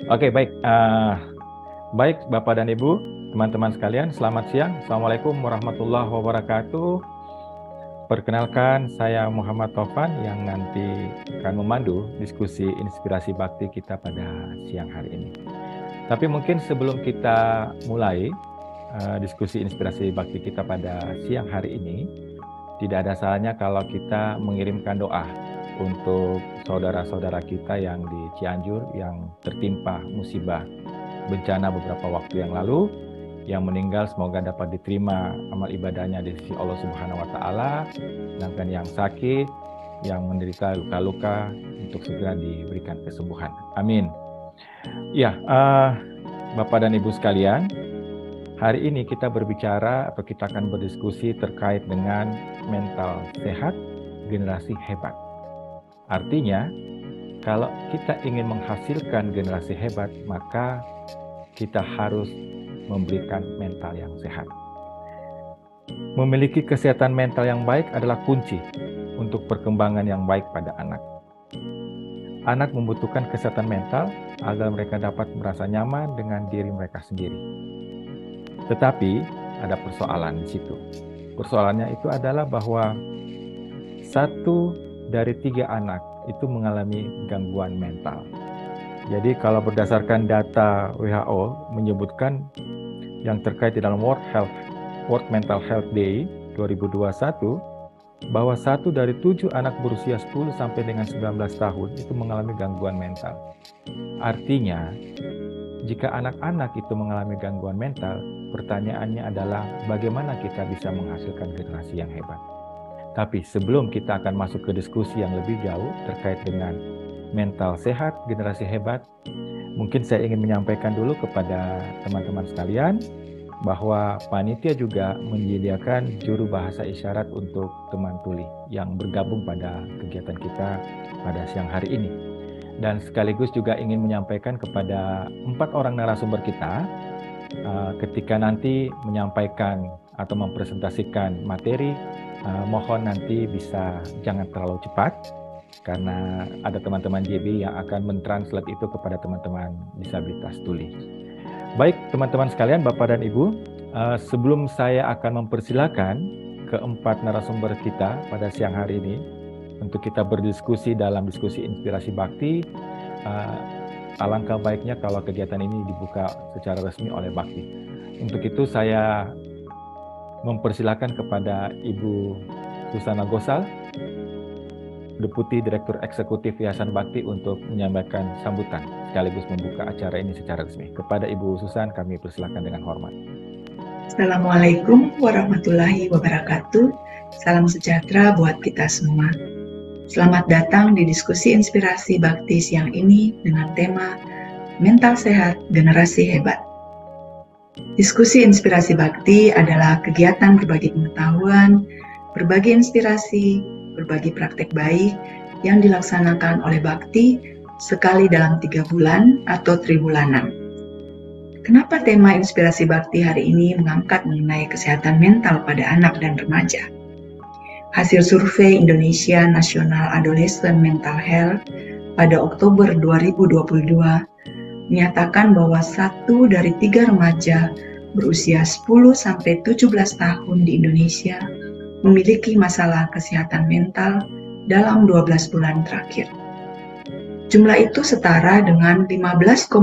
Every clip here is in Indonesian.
Oke, baik. Baik, Bapak dan Ibu, teman-teman sekalian, selamat siang. Assalamualaikum warahmatullahi wabarakatuh. Perkenalkan, saya Muhammad Taufan yang nanti akan memandu diskusi inspirasi bakti kita pada siang hari ini. Tapi mungkin sebelum kita mulai diskusi inspirasi bakti kita pada siang hari ini, tidak ada salahnya kalau kita mengirimkan doa untuk saudara-saudara kita yang di Cianjur yang tertimpa musibah bencana beberapa waktu yang lalu, yang meninggal semoga dapat diterima amal ibadahnya di sisi Allah Subhanahu wa taala, sedangkan yang sakit, yang menderita luka-luka untuk segera diberikan kesembuhan. Amin. Ya, Bapak dan Ibu sekalian, hari ini kita berbicara atau kita akan berdiskusi terkait dengan mental sehat generasi hebat. Artinya, kalau kita ingin menghasilkan generasi hebat, maka kita harus memberikan mental yang sehat. Memiliki kesehatan mental yang baik adalah kunci untuk perkembangan yang baik pada anak. Anak membutuhkan kesehatan mental agar mereka dapat merasa nyaman dengan diri mereka sendiri. Tetapi ada persoalan di situ. Persoalannya itu adalah bahwa 1 dari 3 anak itu mengalami gangguan mental. Jadi kalau berdasarkan data WHO menyebutkan yang terkait di dalam World Mental Health Day 2021 bahwa 1 dari 7 anak berusia 10 sampai dengan 19 tahun itu mengalami gangguan mental. Artinya, jika anak-anak itu mengalami gangguan mental, pertanyaannya adalah bagaimana kita bisa menghasilkan generasi yang hebat. Tapi sebelum kita akan masuk ke diskusi yang lebih jauh terkait dengan mental sehat, generasi hebat, mungkin saya ingin menyampaikan dulu kepada teman-teman sekalian bahwa panitia juga menyediakan juru bahasa isyarat untuk teman tuli yang bergabung pada kegiatan kita pada siang hari ini. Dan sekaligus juga ingin menyampaikan kepada 4 orang narasumber kita, ketika nanti menyampaikan atau mempresentasikan materi, mohon nanti bisa jangan terlalu cepat, karena ada teman-teman JB yang akan mentranslate itu kepada teman-teman disabilitas tuli. Baik teman-teman sekalian, Bapak dan Ibu, sebelum saya akan mempersilakan ke-4 narasumber kita pada siang hari ini untuk kita berdiskusi dalam diskusi inspirasi bakti, alangkah baiknya kalau kegiatan ini dibuka secara resmi oleh Bakti. Untuk itu saya mempersilakan kepada Ibu Susana Gosal, Deputi Direktur Eksekutif Yayasan Bakti untuk menyampaikan sambutan sekaligus membuka acara ini secara resmi. Kepada Ibu Susan kami persilakan dengan hormat. Assalamualaikum warahmatullahi wabarakatuh. Salam sejahtera buat kita semua. Selamat datang di diskusi inspirasi bakti siang ini dengan tema Mental Sehat Generasi Hebat. Diskusi inspirasi bakti adalah kegiatan berbagi pengetahuan, berbagi inspirasi, berbagi praktek baik yang dilaksanakan oleh Bakti sekali dalam 3 bulan atau tribulanan. Kenapa tema inspirasi Bakti hari ini mengangkat mengenai kesehatan mental pada anak dan remaja? Hasil survei Indonesia National Adolescent Mental Health pada Oktober 2022 menyatakan bahwa 1 dari 3 remaja berusia 10-17 tahun di Indonesia memiliki masalah kesehatan mental dalam 12 bulan terakhir. Jumlah itu setara dengan 15,5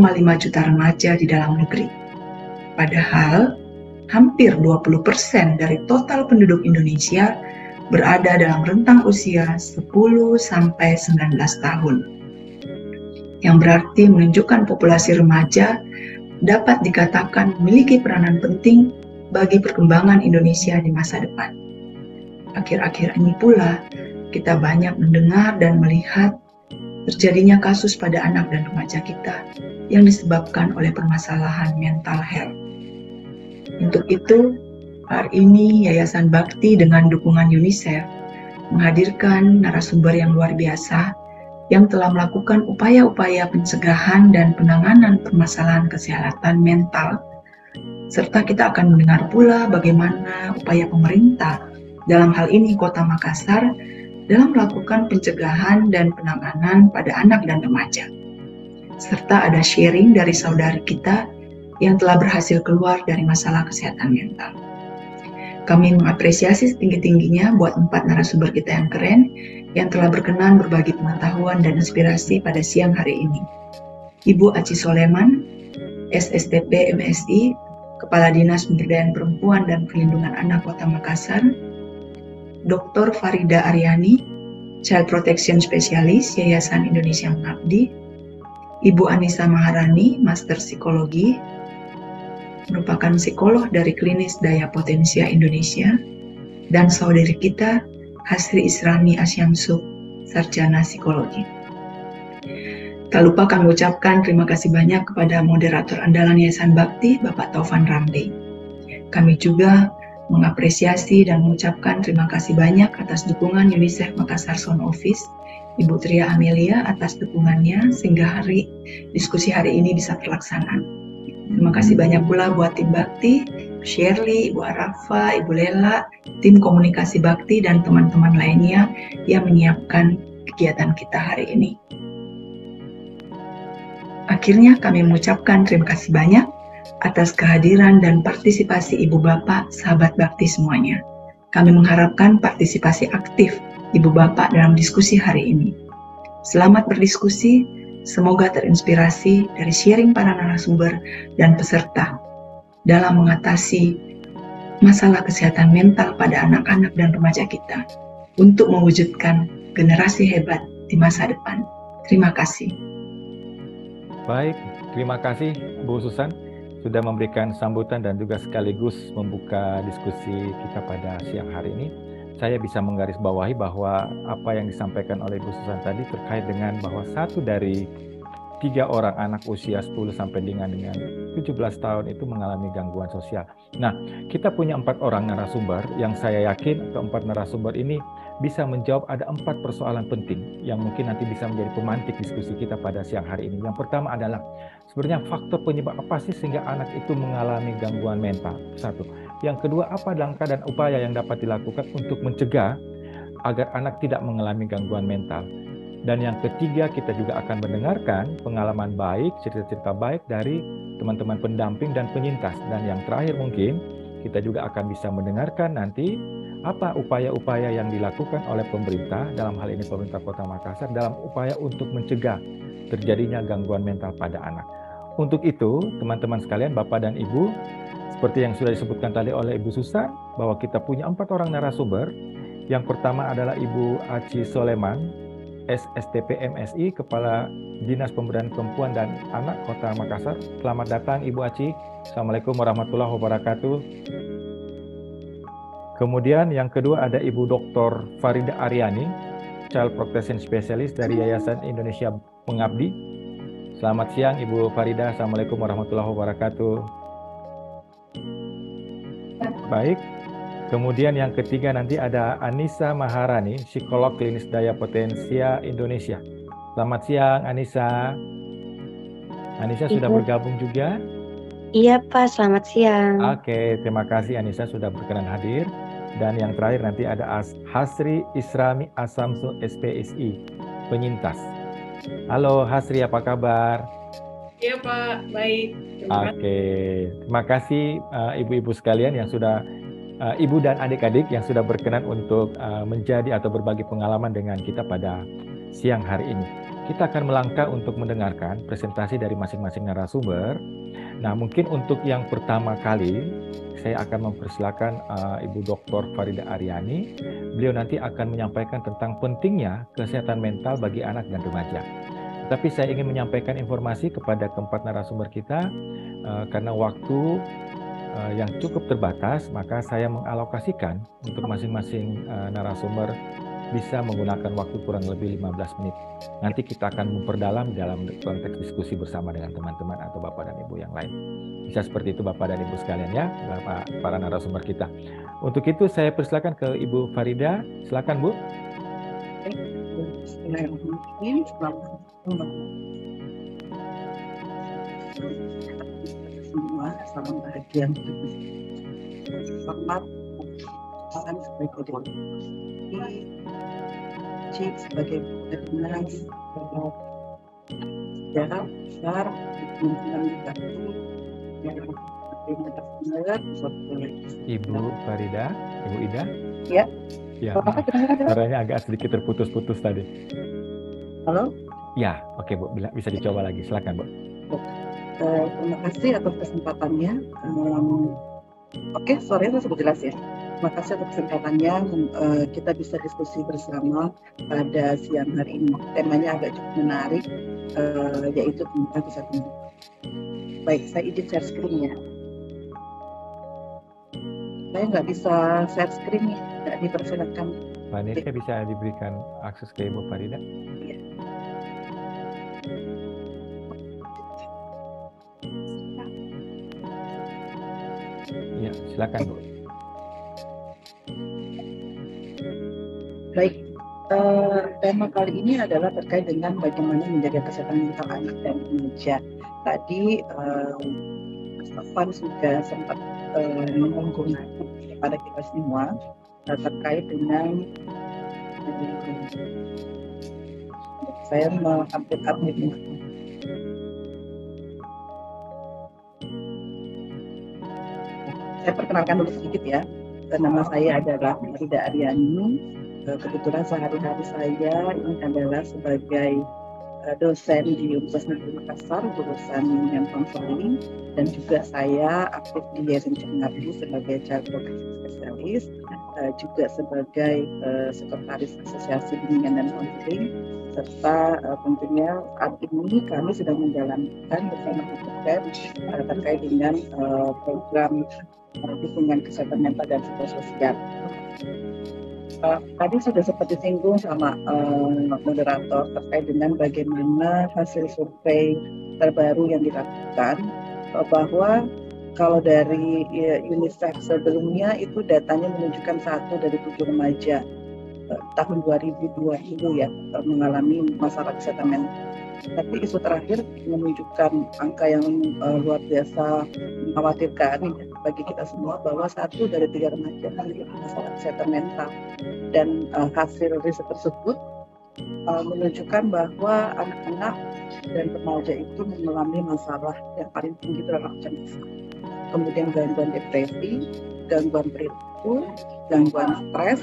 juta remaja di dalam negeri. Padahal, hampir 20% dari total penduduk Indonesia berada dalam rentang usia 10-19 tahun. Yang berarti menunjukkan populasi remaja dapat dikatakan memiliki peranan penting bagi perkembangan Indonesia di masa depan. Akhir-akhir ini pula, kita banyak mendengar dan melihat terjadinya kasus pada anak dan remaja kita yang disebabkan oleh permasalahan mental health. Untuk itu, hari ini Yayasan Bakti dengan dukungan UNICEF menghadirkan narasumber yang luar biasa yang telah melakukan upaya-upaya pencegahan dan penanganan permasalahan kesehatan mental, serta kita akan mendengar pula bagaimana upaya pemerintah dalam hal ini Kota Makassar dalam melakukan pencegahan dan penanganan pada anak dan remaja. serta ada sharing dari saudari kita yang telah berhasil keluar dari masalah kesehatan mental. Kami mengapresiasi setinggi-tingginya buat 4 narasumber kita yang keren yang telah berkenan berbagi pengetahuan dan inspirasi pada siang hari ini. Ibu Aci Soleman, SSTP MSI, Kepala Dinas Pemberdayaan Perempuan dan Perlindungan Anak Kota Makassar, Dr. Farida Aryani, Child Protection Specialist Yayasan Indonesia Mengabdi, Ibu Anissa Maharani, Master Psikologi, merupakan psikolog dari Klinis Daya Potensia Indonesia, dan saudari kita Hasri Israni Asyamsu, Sarjana Psikologi. Tak lupa kami ucapkan terima kasih banyak kepada moderator andalan Yayasan Bakti, Bapak Taufan Ramli. Kami juga mengapresiasi dan mengucapkan terima kasih banyak atas dukungan UNICEF Makassar Zone Office, Ibu Tria Amelia atas dukungannya sehingga diskusi hari ini bisa terlaksana. Terima kasih banyak pula buat tim Bakti, Shirley, Ibu Arafa, Ibu Lela, tim komunikasi Bakti dan teman-teman lainnya yang menyiapkan kegiatan kita hari ini. Akhirnya kami mengucapkan terima kasih banyak atas kehadiran dan partisipasi Ibu Bapak, sahabat Bakti semuanya. Kami mengharapkan partisipasi aktif Ibu Bapak dalam diskusi hari ini. Selamat berdiskusi, semoga terinspirasi dari sharing para narasumber dan peserta dalam mengatasi masalah kesehatan mental pada anak-anak dan remaja kita untuk mewujudkan generasi hebat di masa depan. Terima kasih. Baik, terima kasih Bu Susan sudah memberikan sambutan dan juga sekaligus membuka diskusi kita pada siang hari ini. Saya bisa menggarisbawahi bahwa apa yang disampaikan oleh Bu Susan tadi terkait dengan bahwa 1 dari 3 orang anak usia 10 sampai dengan 17 tahun itu mengalami gangguan sosial. Nah, kita punya 4 orang narasumber yang saya yakin keempat narasumber ini bisa menjawab ada 4 persoalan penting yang mungkin nanti bisa menjadi pemantik diskusi kita pada siang hari ini. Yang pertama adalah sebenarnya faktor penyebab apa sih sehingga anak itu mengalami gangguan mental? 1. Yang kedua, apa langkah dan upaya yang dapat dilakukan untuk mencegah agar anak tidak mengalami gangguan mental? Dan yang ketiga, kita juga akan mendengarkan pengalaman baik, cerita-cerita baik dari teman-teman pendamping dan penyintas. Dan yang terakhir mungkin, kita juga akan bisa mendengarkan nanti apa upaya-upaya yang dilakukan oleh pemerintah, dalam hal ini pemerintah Kota Makassar, dalam upaya untuk mencegah terjadinya gangguan mental pada anak. Untuk itu, teman-teman sekalian, Bapak dan Ibu, seperti yang sudah disebutkan tadi oleh Ibu Susan, bahwa kita punya 4 orang narasumber. Yang pertama adalah Ibu Aci Soleman, SSTP MSI, Kepala Dinas Pemberdayaan Perempuan dan Anak Kota Makassar. Selamat datang Ibu Aci. Assalamualaikum warahmatullahi wabarakatuh. Kemudian yang kedua ada Ibu Dr. Farida Aryani, Child Protection Specialist dari Yayasan Indonesia Mengabdi. Selamat siang Ibu Farida. Assalamualaikum warahmatullahi wabarakatuh. Baik. Kemudian yang ketiga nanti ada Anissa Maharani, Psikolog Klinis Daya Potensia Indonesia. Selamat siang Anissa. Anissa sudah bergabung juga? Iya Pak, selamat siang. Oke, terima kasih Anissa sudah berkenan hadir. Dan yang terakhir nanti ada Hasri Israni Asyamsu SPSI, penyintas. Halo Hasri, apa kabar? Iya Pak, baik. Oke, terima kasih ibu-ibu sekalian yang sudah ibu dan adik-adik yang sudah berkenan untuk menjadi atau berbagi pengalaman dengan kita pada siang hari ini. Kita akan melangkah untuk mendengarkan presentasi dari masing-masing narasumber. Nah, mungkin untuk yang pertama kali, saya akan mempersilakan Ibu Dr. Farida Aryani. Beliau nanti akan menyampaikan tentang pentingnya kesehatan mental bagi anak dan remaja. Tapi saya ingin menyampaikan informasi kepada keempat narasumber kita, karena waktu yang cukup terbatas, maka saya mengalokasikan untuk masing-masing narasumber bisa menggunakan waktu kurang lebih 15 menit. Nanti kita akan memperdalam dalam konteks diskusi bersama dengan teman-teman atau Bapak dan Ibu yang lain. Bisa seperti itu Bapak dan Ibu sekalian ya, Bapak para narasumber kita. Untuk itu saya persilakan ke Ibu Farida. Silakan Bu. Bismillahirrahmanirrahim. Semua salam bahagia selamat salam sebagai demokrasi sebagai pemenang sejarah besar teman-teman juga yang terima kasih seperti Ibu Farida, Ibu Ida. Ya. Ya, suaranya agak sedikit terputus-putus tadi. Halo. Ya, oke Bu, bisa dicoba lagi. Silakan Bu. Terima kasih atas kesempatannya. Oke, sorenya sudah jelas ya. Terima kasih atas kesempatannya. Kita bisa diskusi bersama pada siang hari ini. Temanya agak cukup menarik, yaitu tentang kesehatan mental. Baik, saya izin share screen ya. Saya nggak bisa share screen nih, nggak dipersilakan. Mbak Nirka bisa diberikan akses ke Ibu Farida? Iya. Iya, silakan Bu. Baik, tema kali ini adalah terkait dengan bagaimana menjaga kesehatan mental anak dan remaja. Tadi Mas Taufan sudah sempat menyinggung kepada kita semua terkait dengan saya mengupdate saya perkenalkan dulu sedikit ya. Nama saya adalah Rida Aryani. Kebetulan sehari-hari saya ini adalah sebagai dosen di Universitas Negeri Makassar jurusan Bimbingan Konseling, dan juga saya aktif di Yayasan Cengabdi sebagai child protection specialist, juga sebagai sekretaris Asosiasi Bimbingan dan Konseling, serta tentunya saat ini kami sedang menjalankan bersama UNICEF terkait dengan program dukungan kesehatan mental dan psikososial. Tadi sudah sempat disinggung sama moderator terkait dengan bagaimana hasil survei terbaru yang dilakukan, bahwa kalau dari UNICEF sebelumnya itu datanya menunjukkan 1 dari 7 remaja tahun 2020 ya mengalami masalah kesehatan mental. Tapi isu terakhir menunjukkan angka yang luar biasa mengkhawatirkan bagi kita semua, bahwa 1 dari 3 remaja memiliki masalah kesehatan mental. Dan hasil riset tersebut menunjukkan bahwa anak-anak dan remaja itu mengalami masalah yang paling tinggi terhadap kecemasan. Kemudian gangguan depresi, gangguan perilaku, gangguan stres,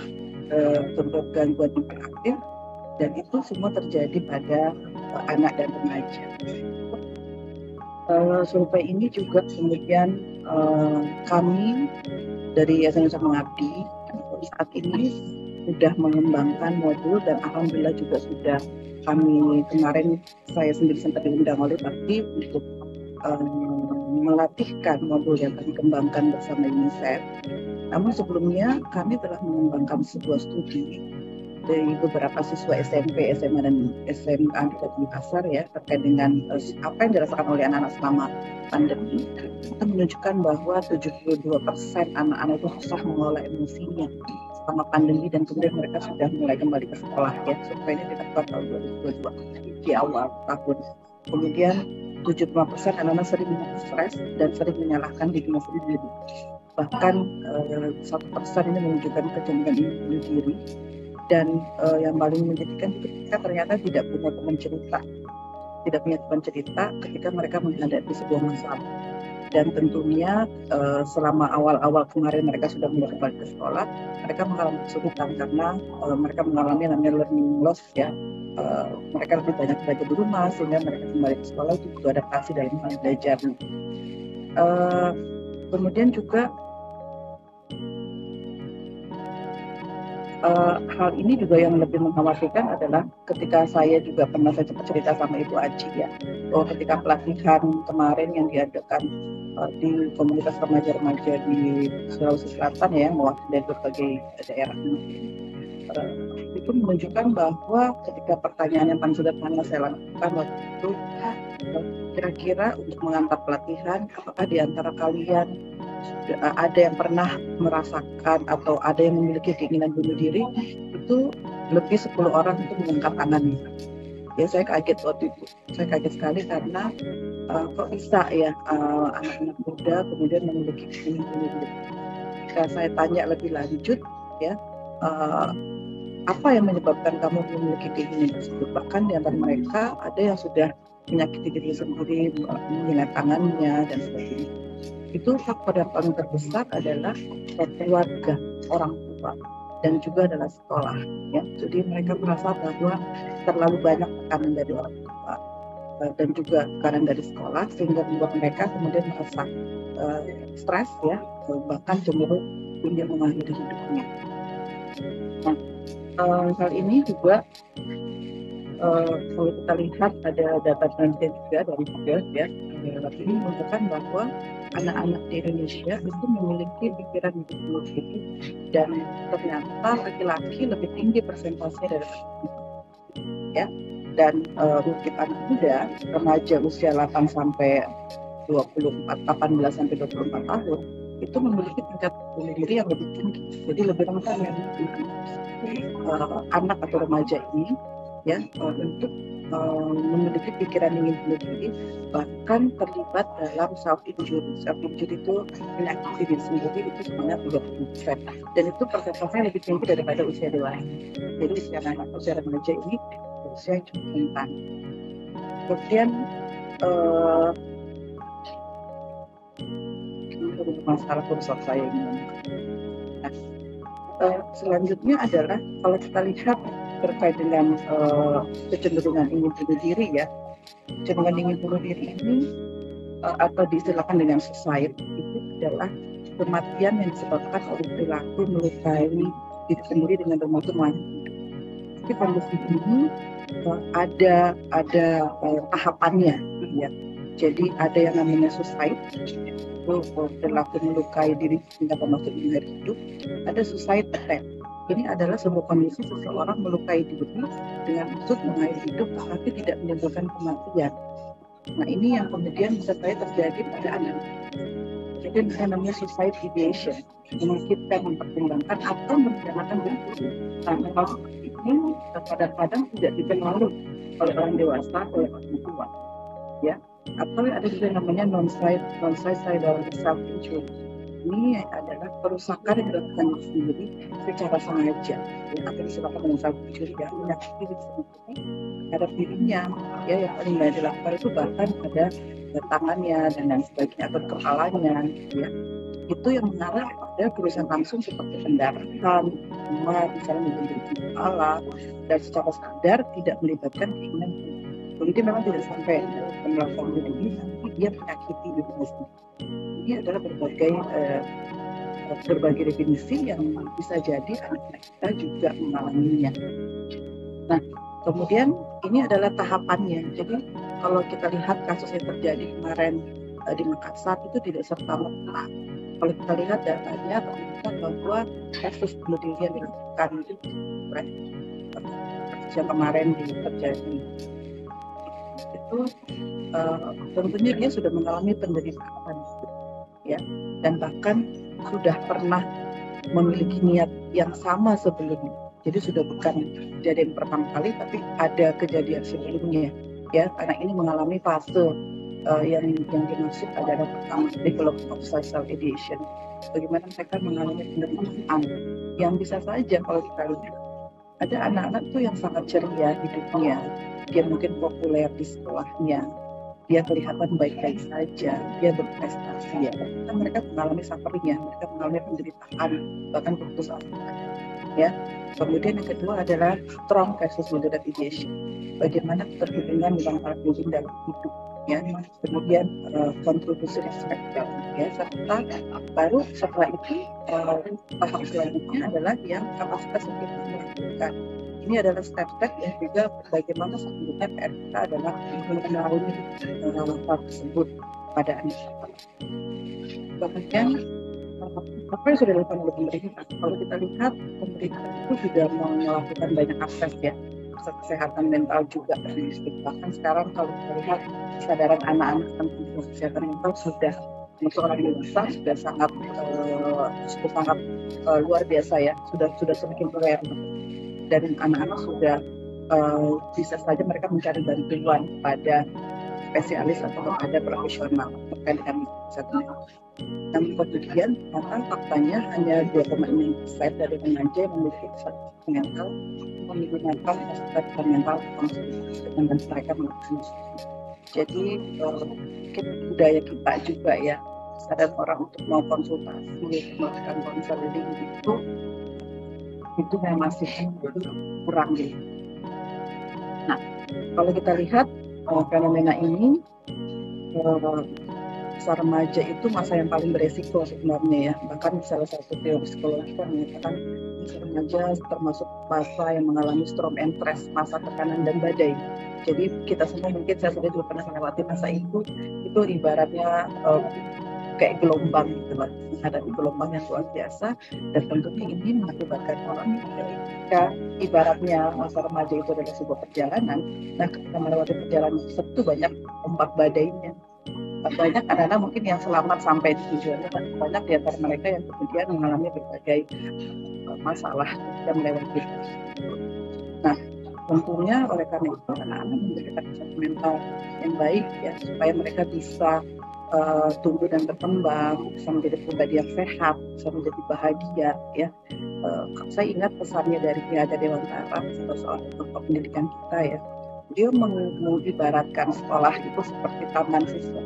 gangguan hiperaktif, dan itu semua terjadi pada anak dan remaja. Survei ini juga kemudian kami dari Yayasan Mengabdi saat ini sudah mengembangkan modul, dan alhamdulillah juga sudah kami kemarin saya sendiri sempat diundang oleh Bakti untuk melatihkan modul yang kami kembangkan bersama UNICEF. Namun sebelumnya kami telah mengembangkan sebuah studi dari beberapa siswa SMP, SMA, dan SMA di Kota Makassar ya, terkait dengan apa yang dirasakan oleh anak-anak selama pandemi. Kita menunjukkan bahwa 72% anak-anak itu susah mengelola emosinya selama pandemi, dan kemudian mereka sudah mulai kembali ke sekolah ya. Survei ini dilakukan tahun 2022 di awal tahun. Kemudian 75% anak-anak sering stres dan sering menyalahkan dirinya sendiri. Bahkan 1% ini menunjukkan kecenderungan bunuh diri. Dan yang paling menyedihkan ketika ternyata tidak punya teman cerita ketika mereka menghadapi sebuah masalah. Dan tentunya selama awal-awal kemarin mereka sudah mulai kembali ke sekolah, mereka mengalami kesulitan karena mereka mengalami namanya learning loss ya. Mereka lebih banyak belajar di rumah, sehingga mereka kembali ke sekolah itu juga adaptasi dalam hal belajar. Kemudian juga hal ini juga yang lebih mengkhawatirkan adalah ketika saya juga pernah saya sempat cerita sama Ibu Aji ya, bahwa ketika pelatihan kemarin yang diadakan di komunitas remaja-remaja di Sulawesi Selatan ya, mewakili berbagai daerah, itu menunjukkan bahwa ketika pertanyaan yang paling sederhana saya lakukan waktu itu, kira-kira untuk mengantar pelatihan, apakah di antara kalian ada yang pernah merasakan atau ada yang memiliki keinginan bunuh diri? Itu lebih 10 orang itu mengangkat tangannya. Ya, saya kaget waktu itu. Saya kaget sekali karena kok bisa ya anak-anak muda kemudian memiliki keinginan bunuh diri. Jika saya tanya lebih lanjut ya, apa yang menyebabkan kamu memiliki keinginan tersebut. Bahkan di antara mereka ada yang sudah menyakiti diri sendiri, menjilat tangannya dan sebagainya. Itu faktor yang paling terbesar adalah keluarga, orang tua, dan juga adalah sekolah. Ya, jadi mereka merasa bahwa terlalu banyak tekanan dari orang tua dan juga tekanan dari sekolah, sehingga membuat mereka kemudian merasa stres, ya, bahkan cenderung ingin mengakhiri hidupnya. Nah, hal ini juga kalau kita lihat ada data penelitian juga dari Google, ya, ini menunjukkan bahwa anak-anak di Indonesia itu memiliki pikiran hidup bunuh diri, dan ternyata laki-laki lebih tinggi persentasenya dari perempuan, ya. Dan untuk anak muda, remaja usia 18 sampai 24 tahun itu memiliki tingkat bunuh diri yang lebih tinggi, jadi lebih rentan yang anak atau remaja ini, ya, untuk memiliki pikiran ingin bunuh diri, bahkan terlibat dalam self injury. Self injury itu menyakiti diri sendiri, itu sebenarnya 30%, dan itu persentasenya lebih tinggi daripada usia dewasa. Jadi usia remaja ini usia yang cukup rentan. Kemudian masalah kursus saya ini. Nah, selanjutnya adalah kalau kita lihat terkait dengan kecenderungan ingin bunuh diri, ya. Kecenderungan ingin bunuh diri ini atau diistilahkan dengan suicide itu adalah kematian yang disebabkan oleh perilaku melukai diri sendiri dengan bermacam-macam. Tapi kondisi ini ada tahapannya, ya. Jadi ada yang namanya suicide, itu perilaku melukai diri hingga termasuk mengakhiri hidup. Ada suicide attempt. Ini adalah sebuah kondisi seseorang melukai diri dengan maksud mengakhiri hidup tetapi tidak menimbulkan kematian. Nah, ini yang kemudian bisa saja terjadi pada anak. Jadi yang namanya suicide ideation, kita mempertimbangkan atau merencanakan bunuh. Nah, hal ini kadang-kadang tidak dikenali oleh orang dewasa, oleh orang tua, ya. Atau ada juga yang namanya non-suicidal self-injury. Ini adalah perusakan yang dilakukan sendiri secara sengaja, ya, atau disebabkan dengan self-injury, ya, menyakiti diri sendiri terhadap dirinya, ya. Yang paling banyak dilakukan itu bahkan pada tangannya dan lain sebagainya, atau kepalanya, ya. Itu yang mengarah pada kerusakan langsung seperti pendarahan, misalnya menjadi kepala, dan secara sadar tidak melibatkan keinginan. Jadi memang tidak sampai melakukan bunuh diri, tapi dia menyakiti dirinya sendiri. Ini adalah berbagai definisi yang bisa jadi anak-anak kita juga mengalaminya. Nah, kemudian ini adalah tahapannya. Jadi kalau kita lihat kasus yang terjadi kemarin di Makassar itu tidak serta-merta. Kalau kita lihat datanya terlihat bahwa kasus bunuh diri yang dilakukan yang kemarin terjadi itu tentunya dia sudah mengalami penderitaan, ya, dan bahkan sudah pernah memiliki niat yang sama sebelumnya. Jadi sudah bukan kejadian pertama kali, tapi ada kejadian sebelumnya, ya. Karena ini mengalami fase yang dimaksud adalah pertama development of suicidal ideation. Bagaimana mereka mengalami penderitaan yang bisa saja kalau kita lihat ada anak-anak tuh yang sangat ceria hidupnya. Dia mungkin populer di sekolahnya, dia kelihatan baik-baik saja, dia berprestasi, ya. Kan mereka mengalami suffering, mereka mengalami penderitaan, bahkan putus asa, ya. Kemudian yang kedua adalah strong versus moderate ideation. Bagaimana keterhubungan dengan argument dalam hidup, ya. Kemudian kontribusi respect, ya. Serta baru setelah itu tahap selanjutnya adalah yang kapasitas untuk melakukan. Ini adalah step-step yang juga bagaimana sebenarnya PR kita adalah mengenali hal tersebut pada anak. Kemudian apa yang sudah dilakukan oleh pemerintah? Kalau kita lihat pemerintah itu sudah melakukan banyak akses, ya, kesehatan mental juga. Bahkan sekarang kalau kita lihat kesadaran anak-anak tentang kesehatan mental sudah untuk orang dewasa sudah sangat luar biasa, ya. Sudah semakin aware. Dan anak-anak sudah bisa saja mereka mencari bantuan pada spesialis atau kepada profesional. terkait dengan kesehatan mental. Namun kemudian faktanya hanya 2,6% dari remaja yang memiliki kesehatan mental menggunakan kesehatan mental dengan mereka melakukan. Jadi mungkin budaya kita juga ya, sadar orang untuk mau konsultasi, melakukan konseling itu memang masih kurang gitu. Nah, kalau kita lihat fenomena ini, masa remaja itu masa yang paling beresiko sebenarnya ya. Bahkan salah satu teori psikologi kan mengatakan masa remaja termasuk masa yang mengalami storm and stress, masa tekanan dan badai. Jadi kita semua mungkin, saya sendiri juga pernah melewati masa itu ibaratnya kayak gelombang gitu lah, menghadapi gelombang yang luar biasa, dan tentunya ini mengakibatkan orang ketika ibaratnya masa remaja itu adalah sebuah perjalanan. Nah, ketika melewati perjalanan tersebut banyak ombak badainya. Banyak anak-anak mungkin yang selamat sampai di tujuannya, dan banyak di antara mereka yang kemudian mengalami berbagai masalah dan melewati. Nah, tentunya oleh karena itu anak-anak memberikan kesehatan mental yang baik ya, supaya mereka bisa tumbuh dan berkembang, bisa menjadi pribadi yang sehat, bisa menjadi bahagia ya. Saya ingat pesannya dari Ki Hajar Dewantara, salah seorang tokoh pendidikan kita ya. Dia mengibaratkan sekolah itu seperti taman siswa.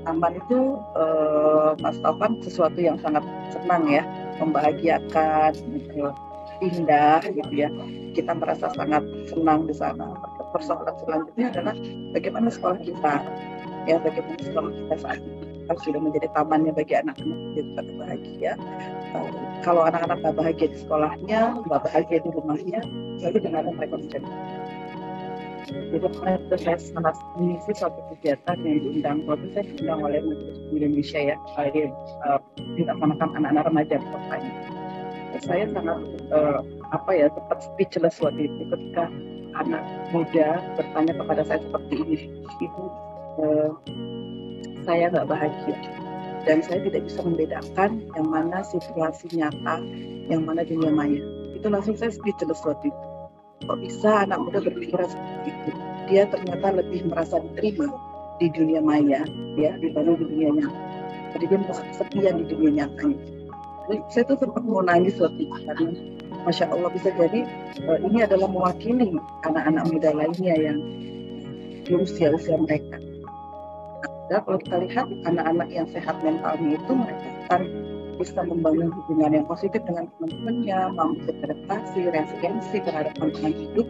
Taman itu Mas Taufan sesuatu yang sangat senang ya, membahagiakan, indah gitu ya. Kita merasa sangat senang di sana. Persoalan selanjutnya adalah bagaimana sekolah kita, ya bagaimana sekolah kita saat ini sudah menjadi tamannya bagi anak-anak yang bahagia. Kalau anak-anak nggak bahagia di sekolahnya, nggak bahagia di rumahnya, lalu dengan mereka menjadi. Jadi saya sangat mengisi suatu kegiatan yang diundang, waktu saya diundang oleh Majelis Indonesia ya, dilaksanakan anak-anak remaja di kota ini. Saya sangat sempat speechless waktu itu ketika anak muda bertanya kepada saya seperti ini, Ibu, saya nggak bahagia dan saya tidak bisa membedakan yang mana situasi nyata, yang mana dunia maya. Itu langsung saya speechless waktu itu. Kok bisa anak muda berpikiran seperti itu? Dia ternyata lebih merasa diterima di dunia maya ya dibanding di dunia nyata. Jadi dia merasa kesepian di dunia nyatanya. Saya tuh sempat mau nangis waktu itu karena Masya Allah bisa jadi ini adalah mewakili anak-anak muda lainnya yang di usia-usia mereka. Nah, kalau kita lihat anak-anak yang sehat mentalnya itu mereka akan bisa membangun hubungan yang positif dengan teman-temannya, mampu beradaptasi, resiliensi terhadap tantangan hidup,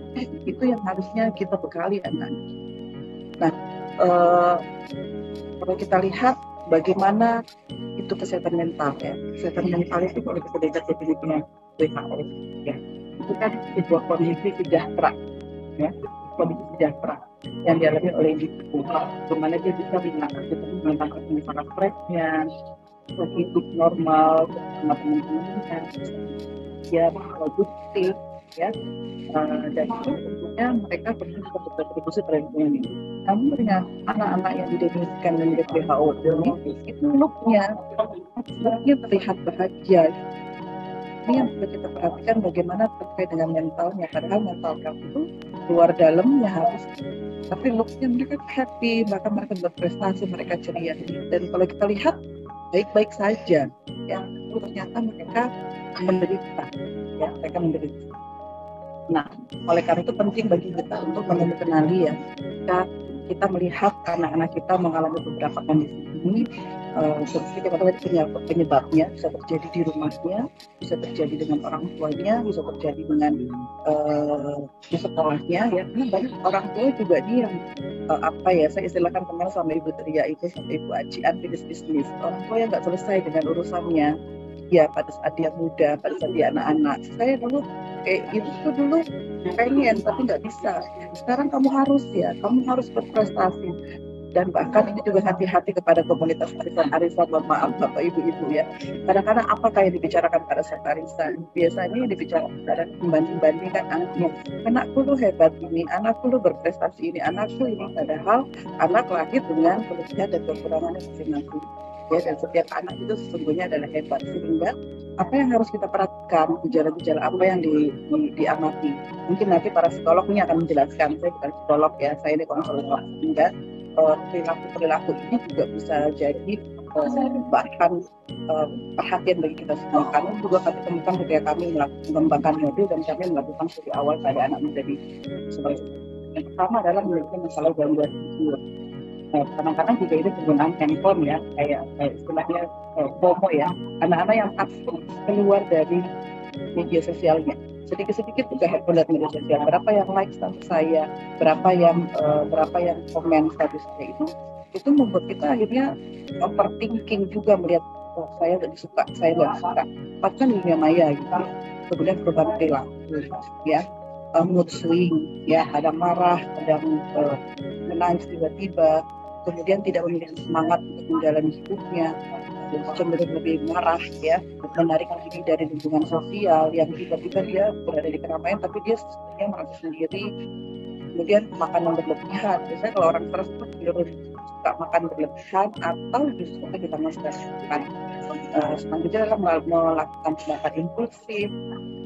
itu yang harusnya kita bekali anak-anak. Nah, kalau kita lihat bagaimana itu kesehatan mental ya. Kesehatan mental itu kalau kita lihat definisinya WHO ya, itu kan sebuah kondisi sejahtera ya, kondisi sejahtera yang dialami oleh individu, bagaimana dia bisa menangani masalah stresnya, hidup normal bersama teman-temannya, dia produktif ya, dan itu tentunya mereka bisa berkontribusi terhadap lingkungan ini. Namun dengan anak-anak yang didefinisikan menjadi WHO ini, itu looknya terlihat bahagia. Ini yang perlu kita perhatikan bagaimana terkait dengan mentalnya. Padahal mental itu luar dalamnya harus, tapi looknya mereka happy, bahkan mereka berprestasi, mereka ceria. Dan kalau kita lihat baik-baik saja, ya ternyata mereka menderita, ya mereka menderita. Nah, oleh karena itu penting bagi kita untuk mengenali ya, kita melihat anak-anak kita mengalami beberapa kondisi ini, seperti kita tahu penyebabnya bisa terjadi di rumahnya, bisa terjadi dengan orang tuanya, bisa terjadi dengan di sekolahnya ya. Karena banyak orang tua juga dia yang saya istilahkan kemarin sama Ibu Tria itu, sama Ibu Aji, unfinished business. Orang tua yang nggak selesai dengan urusannya ya pada saat dia muda, pada saat dia anak-anak. Saya dulu itu dulu pengen tapi nggak bisa. Sekarang kamu harus berprestasi. Dan bahkan ini juga hati-hati kepada komunitas arisan, mohon maaf Bapak Ibu ya. Kadang-kadang apakah yang dibicarakan pada saat arisan? Biasanya yang dibicarakan pada membanding-bandingkan anaknya. Anakku lu hebat ini, anakku lu berprestasi ini, anakku ini. Padahal anak lahir dengan kelebihan dan kekurangannya masing-masing. Ya, dan setiap anak itu sesungguhnya adalah hebat, sehingga apa yang harus kita perhatikan, gejala-gejala apa yang diamati. Mungkin nanti para psikolog ini akan menjelaskan. Saya bukan psikolog ya, saya ini konselor, sehingga perilaku ini juga bisa jadi bahan perhatian bagi kita semua. Karena juga kami temukan ketika kami mengembangkan modul dan kami melakukan studi awal pada anak menjadi sebagai yang pertama adalah memiliki masalah gangguan tidur. Kadang-kadang juga itu penggunaan handphone ya, kayak istilahnya FOMO ya, anak-anak yang aktif keluar dari media sosialnya. Sedikit-sedikit juga handphone dan media sosial. Berapa yang like status saya, berapa yang komen status saya, itu membuat kita akhirnya overthinking juga melihat saya nggak suka, bahkan di dunia maya gitu. Kemudian perubahan perilaku ya, mood swing ya, kadang marah, kadang menangis tiba-tiba, kemudian tidak memiliki semangat untuk menjalani hidupnya, cenderung lebih marah ya, menarik diri dari lingkungan sosial yang tiba-tiba dia berada di keramaian tapi dia sebenarnya merasa sendiri. Kemudian makan yang berlebihan, biasanya kalau orang stres itu cenderung suka makan berlebihan atau justru kita menstreskan. Selanjutnya adalah melakukan tindakan impulsif,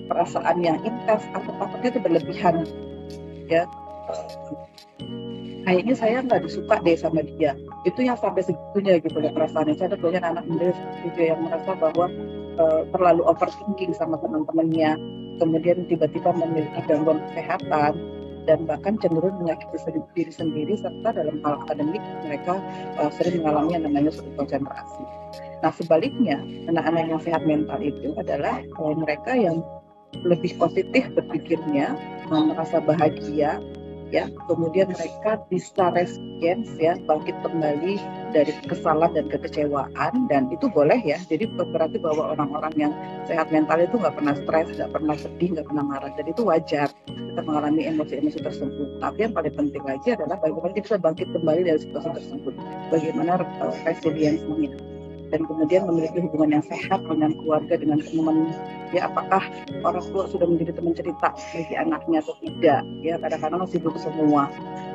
perasaan yang intens atau takutnya itu berlebihan ya. Kayaknya saya nggak disuka deh sama dia, itu yang sampai segitunya gitu ya perasaannya. Saya ada banyak anak muda juga yang merasa bahwa terlalu overthinking sama teman-temannya, kemudian tiba-tiba memiliki gangguan kesehatan dan bahkan cenderung menyakiti diri sendiri, serta dalam hal akademik mereka sering mengalami yang namanya sulit konsentrasi. Nah sebaliknya, anak-anak yang sehat mental itu adalah mereka yang lebih positif berpikirnya, merasa bahagia ya, kemudian mereka bisa resilience ya, bangkit kembali dari kesalahan dan kekecewaan, dan itu boleh ya. Jadi berarti bahwa orang-orang yang sehat mental itu nggak pernah stres, nggak pernah sedih, nggak pernah marah, dan itu wajar kita mengalami emosi-emosi tersebut. Tapi yang paling penting lagi adalah bagaimana kita bisa bangkit kembali dari situasi tersebut, bagaimana resilience-nya, dan kemudian memiliki hubungan yang sehat dengan keluarga, dengan teman. Ya, apakah orang tua sudah menjadi teman cerita bagi anaknya atau tidak? Ya, kadang-kadang sibuk semua.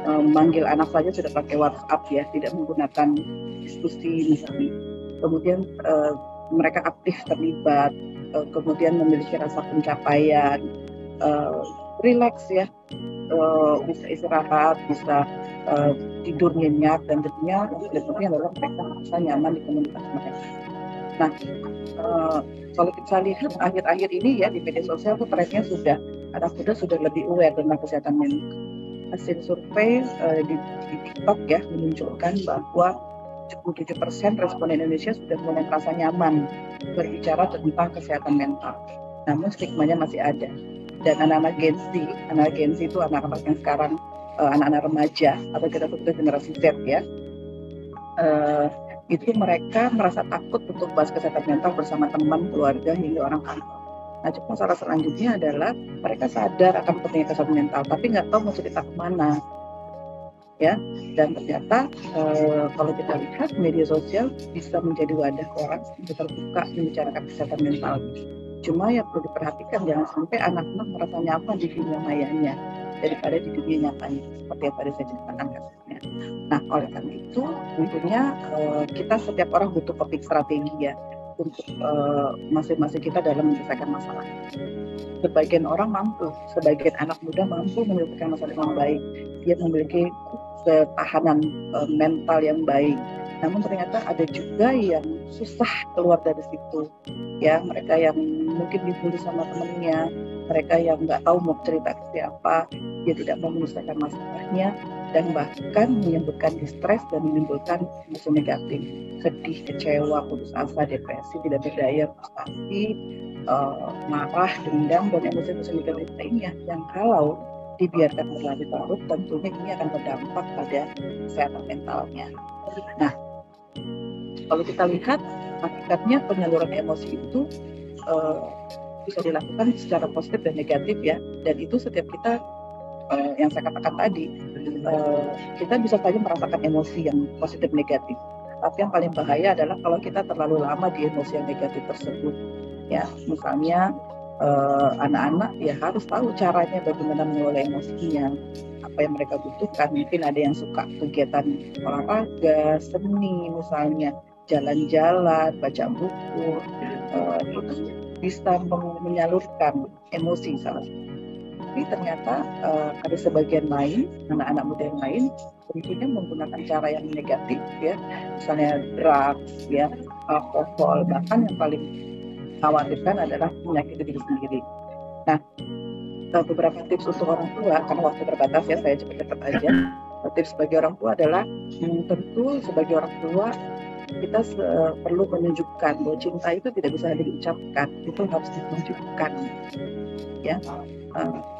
Manggil anak saja sudah pakai WhatsApp ya, tidak menggunakan diskusi misalnya. Kemudian mereka aktif terlibat, kemudian memiliki rasa pencapaian, relax ya, bisa istirahat, bisa tidur nyenyak, dan tentunya yang penting adalah mereka merasa nyaman di komunitas mereka. Nah, kalau kita lihat akhir-akhir ini ya di media sosial tuh trennya sudah anak muda sudah lebih aware tentang kesehatan mental. Hasil survei di TikTok ya menunjukkan bahwa 77% responden Indonesia sudah mulai merasa nyaman berbicara tentang kesehatan mental. Namun stigmanya masih ada. Dan anak-anak Gen Z itu anak-anak yang sekarang anak-anak remaja atau kita sebut generasi Z ya. Itu mereka merasa takut untuk bahas kesehatan mental bersama teman, keluarga, hingga orang kantor. Nah, cuma masalah selanjutnya adalah mereka sadar akan pentingnya kesehatan mental, tapi nggak tahu mau cerita kemana, ya. Dan ternyata kalau kita lihat media sosial bisa menjadi wadah orang untuk terbuka membicarakan kesehatan mental. Cuma ya perlu diperhatikan jangan sampai anak-anak merasa nyaman di dunia mayanya daripada di dunia nyatanya, seperti yang tadi saya ceritakan kasusnya. Nah, oleh karena itu tentunya kita setiap orang butuh coping strategi ya untuk masing-masing kita dalam menyelesaikan masalah. Sebagian orang mampu, sebagian anak muda mampu menyelesaikan masalah dengan baik, dia memiliki ketahanan mental yang baik. Namun ternyata ada juga yang susah keluar dari situ, ya, mereka yang mungkin dibully sama temennya, mereka yang nggak tahu mau cerita ke siapa, dia tidak mau menyelesaikan masalahnya, dan bahkan menimbulkan distres dan menimbulkan emosi negatif, sedih, kecewa, putus asa, depresi, tidak berdaya, frustasi, marah, dendam, dan emosi-emosi negatif lainnya yang kalau dibiarkan berlarut-larut tentunya ini akan berdampak pada kesehatan mentalnya. Nah, kalau kita lihat hakikatnya penyaluran emosi itu bisa dilakukan secara positif dan negatif ya, dan itu setiap kita yang saya katakan tadi kita bisa saja merasakan emosi yang positif negatif, tapi yang paling bahaya adalah kalau kita terlalu lama di emosi yang negatif tersebut ya. Misalnya anak-anak ya harus tahu caranya bagaimana mengelola emosinya, apa yang mereka butuhkan. Mungkin ada yang suka kegiatan olahraga, seni misalnya, jalan-jalan, baca buku, itu bisa menyalurkan emosi salah satu. Tapi ternyata ada sebagian lain, anak-anak muda yang lain, tentunya menggunakan cara yang negatif, ya, misalnya drugs, ya, alkohol, bahkan yang paling khawatirkan adalah penyakit diri sendiri. Nah, beberapa tips untuk orang tua, karena waktu terbatas ya, saya cepat-cepat aja. Tips sebagai orang tua adalah tentu sebagai orang tua kita perlu menunjukkan bahwa cinta itu tidak bisa diucapkan, itu harus ditunjukkan, ya.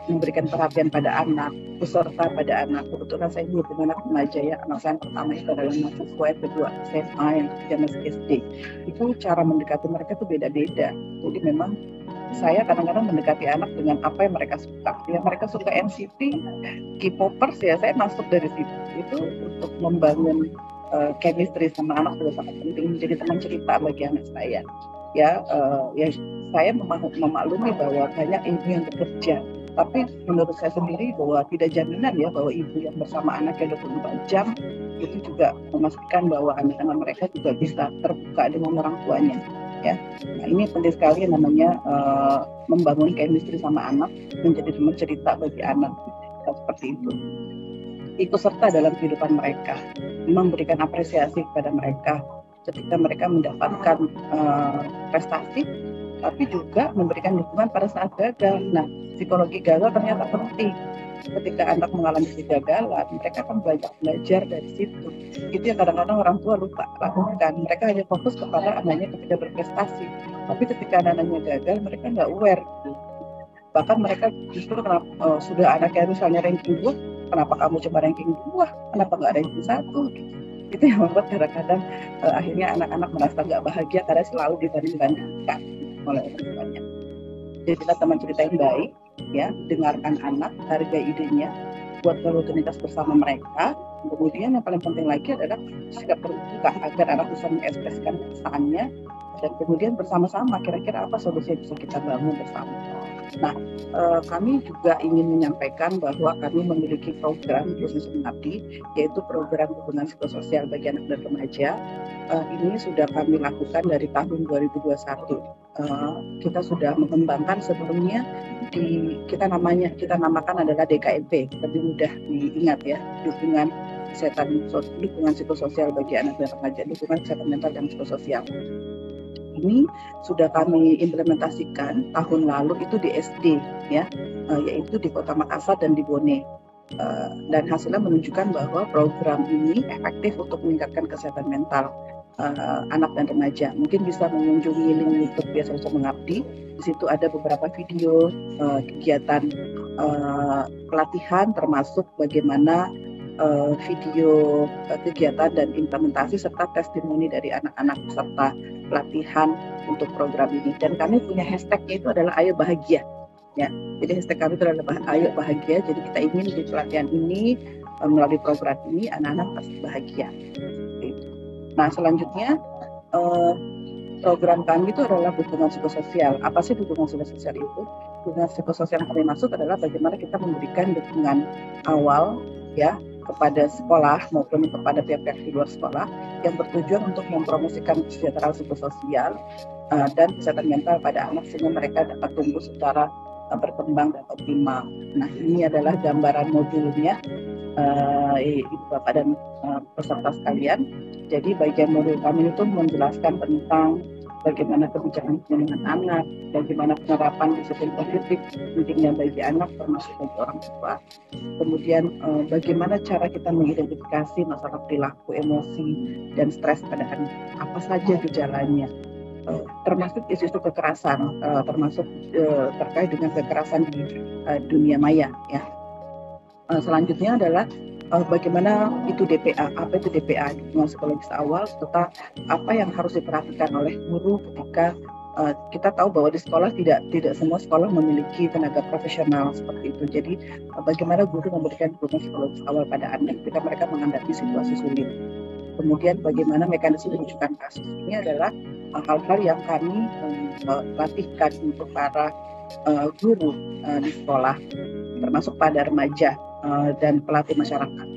Memberikan perhatian pada anak, peserta pada anak. Kebetulan saya juga punya anak remaja, ya. Anak saya yang pertama itu adalah mahasiswa, yang kedua SMA, yang ketiga masih SD. Itu cara mendekati mereka itu beda-beda. Jadi memang saya kadang-kadang mendekati anak dengan apa yang mereka suka. Yang mereka suka NCT, K-popers, ya saya masuk dari situ. Itu untuk membangun chemistry sama anak sudah sangat penting, menjadi teman cerita bagi anak saya. Ya, saya memaklumi bahwa banyak ibu yang bekerja, tapi menurut saya sendiri bahwa tidak jaminan ya bahwa ibu yang bersama anaknya 24 jam itu juga memastikan bahwa anak-anak mereka juga bisa terbuka dengan orang tuanya. Ya, nah ini penting sekali yang namanya membangun chemistry sama anak, menjadi teman cerita bagi anak, seperti itu. Ikut serta dalam kehidupan mereka, memberikan apresiasi kepada mereka ketika mereka mendapatkan prestasi, tapi juga memberikan dukungan pada saat gagal. Nah, psikologi gagal ternyata penting. Ketika anak mengalami kegagalan, mereka akan belajar dari situ. Itu yang kadang-kadang orang tua lupa lakukan. Mereka hanya fokus kepada anaknya ketika berprestasi, tapi ketika anaknya gagal, mereka nggak aware. Bahkan mereka justru sudah anaknya misalnya ranking 2, kenapa kamu cuma ranking 2? Kenapa nggak ranking 1? Itu yang membuat kadang-kadang akhirnya anak-anak merasa nggak bahagia karena selalu dibanding-bandingkan oleh orang tuanya. Jadilah teman cerita yang baik, ya, dengarkan anak, hargai idenya, buat rutinitas bersama mereka. Kemudian yang paling penting lagi adalah sikap terbuka agar anak bisa mengekspresikan perasaannya, dan kemudian bersama-sama kira-kira apa solusi yang bisa kita bangun bersama. Nah, kami juga ingin menyampaikan bahwa kami memiliki program Khusus Mengabdi, yaitu program dukungan psikososial bagi anak dan remaja. Ini sudah kami lakukan dari tahun 2021. Kita sudah mengembangkan sebelumnya kita namakan adalah DKMP, lebih mudah diingat ya, dukungan psikososial bagi anak dan remaja, dukungan kesehatan mental dan psikososial. Ini sudah kami implementasikan tahun lalu itu di SD, ya, yaitu di Kota Makassar dan di Bone. Dan hasilnya menunjukkan bahwa program ini efektif untuk meningkatkan kesehatan mental anak dan remaja. Mungkin bisa mengunjungi link YouTube Biasa Bisa Mengabdi. Di situ ada beberapa video kegiatan pelatihan, termasuk bagaimana video kegiatan dan implementasi serta testimoni dari anak-anak peserta pelatihan untuk program ini. Dan kami punya hashtagnya itu adalah Ayo Bahagia, ya. Jadi hashtag kami itu adalah Ayo Bahagia. Jadi kita ingin di pelatihan ini, melalui program ini, anak-anak pasti bahagia. Nah, selanjutnya program kami itu adalah dukungan psikososial. Apa sih dukungan psikososial itu? Dukungan psikososial yang kami maksud adalah bagaimana kita memberikan dukungan awal, ya, kepada sekolah maupun kepada pihak-pihak di luar sekolah yang bertujuan untuk mempromosikan kesejahteraan psikososial dan kesehatan mental pada anak sehingga mereka dapat tumbuh secara berkembang dan optimal. Nah, ini adalah gambaran modulnya, Ibu Bapak dan peserta sekalian. Jadi bagian modul kami itu menjelaskan tentang bagaimana kebijakan dengan anak, bagaimana penerapan disiplin positif pentingnya bagi anak termasuk bagi orang tua. Kemudian bagaimana cara kita mengidentifikasi masalah perilaku, emosi, dan stres pada anak. Apa saja gejalanya, termasuk isu-isu kekerasan, termasuk terkait dengan kekerasan di dunia maya. Ya. Selanjutnya adalah bagaimana itu DPA, apa itu DPA, dukungan psikologis awal, serta apa yang harus diperhatikan oleh guru ketika kita tahu bahwa di sekolah tidak semua sekolah memiliki tenaga profesional seperti itu. Jadi bagaimana guru memberikan dukungan psikologis awal pada anak ketika mereka menghadapi situasi sulit. Kemudian bagaimana mekanisme rujukan kasus, ini adalah hal-hal yang kami latihkan untuk para guru di sekolah, termasuk pada remaja dan pelatih masyarakat.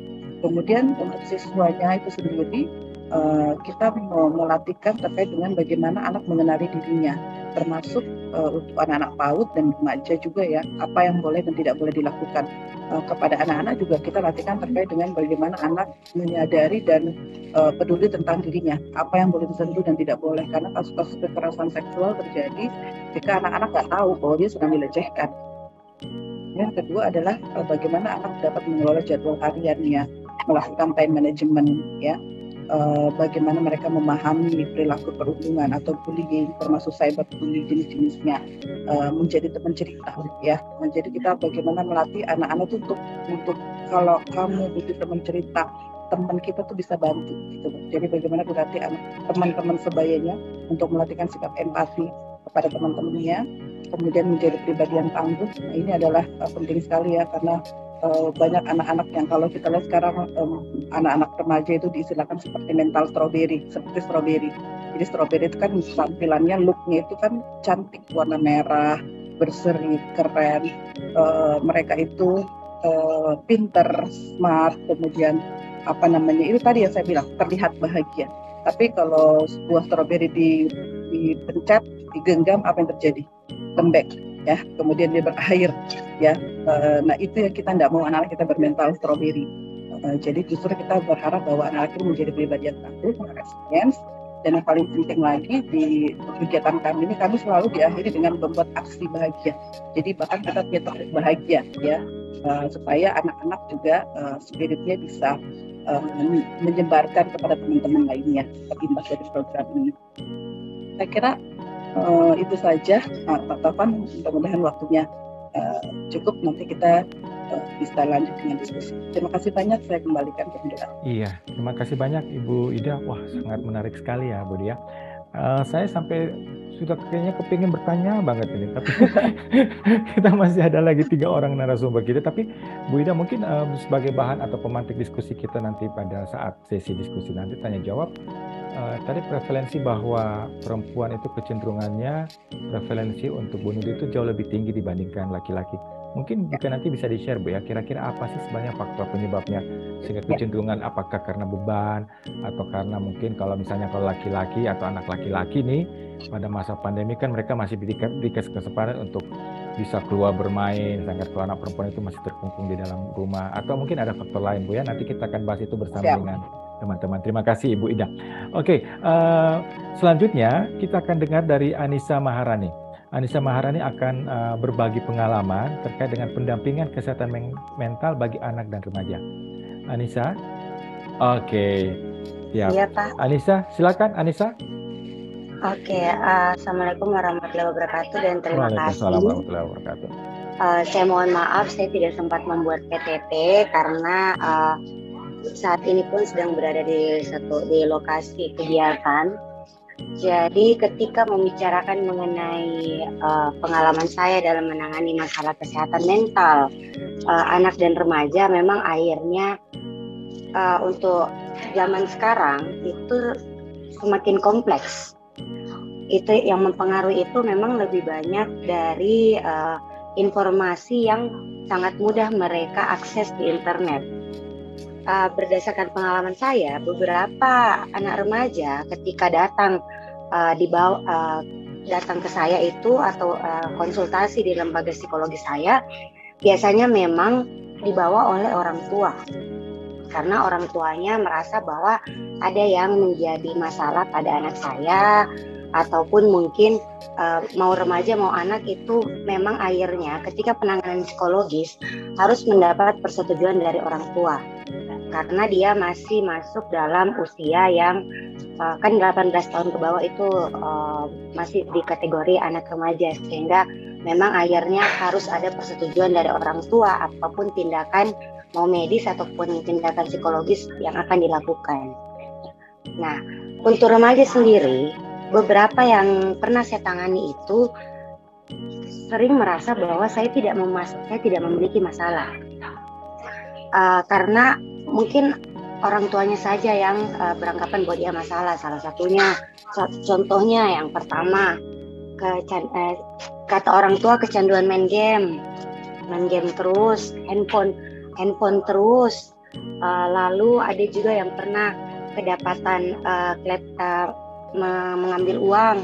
Kemudian untuk siswanya itu sendiri kita melatihkan terkait dengan bagaimana anak mengenali dirinya. termasuk untuk anak-anak PAUD dan remaja juga ya, apa yang boleh dan tidak boleh dilakukan. Kepada anak-anak juga kita latihkan terkait dengan bagaimana anak menyadari dan peduli tentang dirinya, apa yang boleh disentuh dan tidak boleh, karena kasus-kasus kekerasan seksual terjadi ketika anak-anak nggak tahu bahwa dia sedang dilecehkan. Yang kedua adalah bagaimana anak dapat mengelola jadwal hariannya, melakukan time management ya. Bagaimana mereka memahami perilaku perhubungan atau bullying, termasuk cyberbullying jenis-jenisnya, menjadi teman cerita ya. Jadi kita bagaimana melatih anak-anak itu untuk kalau kamu butuh teman cerita, teman kita tuh bisa bantu gitu. Jadi bagaimana dilatih teman-teman sebayanya untuk melatihkan sikap empati kepada teman-temannya, kemudian menjadi pribadi yang tangguh. Nah, ini adalah penting sekali ya, karena banyak anak-anak yang kalau kita lihat sekarang anak-anak remaja itu diistilahkan seperti mental strawberry, seperti strawberry. Jadi strawberry itu kan tampilannya, looknya itu kan cantik, warna merah, berseri, keren. Mereka itu pinter, smart, kemudian itu tadi yang saya bilang terlihat bahagia. Tapi kalau sebuah strawberry dipencet, digenggam, apa yang terjadi? Lembek ya, kemudian dia berair ya. Nah itu yang kita tidak mau anak-anak kita bermental strawberry. Jadi justru kita berharap bahwa anak-anak itu menjadi pribadi yang tangguh, resilience, dan yang paling penting lagi di kegiatan kami ini, kami selalu diakhiri dengan membuat aksi bahagia. Jadi bahkan kita punya topik bahagia ya, supaya anak-anak juga spiritnya bisa menyebarkan kepada teman-teman lainnya berimbas dari program ini. Saya kira itu saja Pak Taufan, mudah-mudahan waktunya cukup, nanti kita bisa lanjut dengan diskusi. Terima kasih banyak, saya kembalikan ke Ida. Iya, terima kasih banyak Ibu Ida. Wah, sangat menarik sekali ya Bu Dia. Saya sampai sudah kayaknya kepingin bertanya banget ini, tapi kita masih ada lagi 3 orang narasumber kita. Tapi Bu Ida mungkin sebagai bahan atau pemantik diskusi kita nanti pada saat sesi diskusi nanti tanya jawab, tadi prevalensi bahwa perempuan itu kecenderungannya prevalensi untuk bunuh diri itu jauh lebih tinggi dibandingkan laki-laki. Mungkin juga nanti bisa di-share Bu ya, kira-kira apa sih sebenarnya faktor penyebabnya sehingga kecenderungan, apakah karena beban atau karena mungkin kalau misalnya kalau laki-laki atau anak laki-laki nih pada masa pandemi kan mereka masih dikasih kesempatan untuk bisa keluar bermain, sedangkan kalau anak perempuan itu masih terkungkung di dalam rumah, atau mungkin ada faktor lain Bu ya, nanti kita akan bahas itu bersama dengan teman-teman. Terima kasih Ibu Ida. Oke, selanjutnya kita akan dengar dari Anissa Maharani. Anissa Maharani akan berbagi pengalaman terkait dengan pendampingan kesehatan mental bagi anak dan remaja. Anissa? Oke, siap. Iya Pak. Anissa, silakan Anissa. Oke, Assalamualaikum warahmatullahi wabarakatuh dan terima kasih. Waalaikumsalam warahmatullahi wabarakatuh. Saya mohon maaf, saya tidak sempat membuat PPT karena saat ini pun sedang berada di lokasi kegiatan. Jadi ketika membicarakan mengenai pengalaman saya dalam menangani masalah kesehatan mental anak dan remaja, memang akhirnya untuk zaman sekarang itu semakin kompleks. Itu yang mempengaruhi itu memang lebih banyak dari informasi yang sangat mudah mereka akses di internet. Berdasarkan pengalaman saya, beberapa anak remaja ketika datang datang ke saya itu atau konsultasi di lembaga psikologi saya, biasanya memang dibawa oleh orang tua, karena orang tuanya merasa bahwa ada yang menjadi masalah pada anak saya, ataupun mungkin mau remaja mau anak itu memang akhirnya ketika penanganan psikologis harus mendapat persetujuan dari orang tua. Karena dia masih masuk dalam usia yang kan 18 tahun ke bawah itu masih di kategori anak remaja, sehingga memang akhirnya harus ada persetujuan dari orang tua apapun tindakan mau medis ataupun tindakan psikologis yang akan dilakukan. Nah, untuk remaja sendiri, beberapa yang pernah saya tangani itu sering merasa bahwa saya tidak memiliki masalah. Karena mungkin orang tuanya saja yang beranggapan bahwa dia masalah. Salah satunya, contohnya yang pertama, kata orang tua kecanduan main game terus, handphone terus. Lalu ada juga yang pernah kedapatan mengambil uang.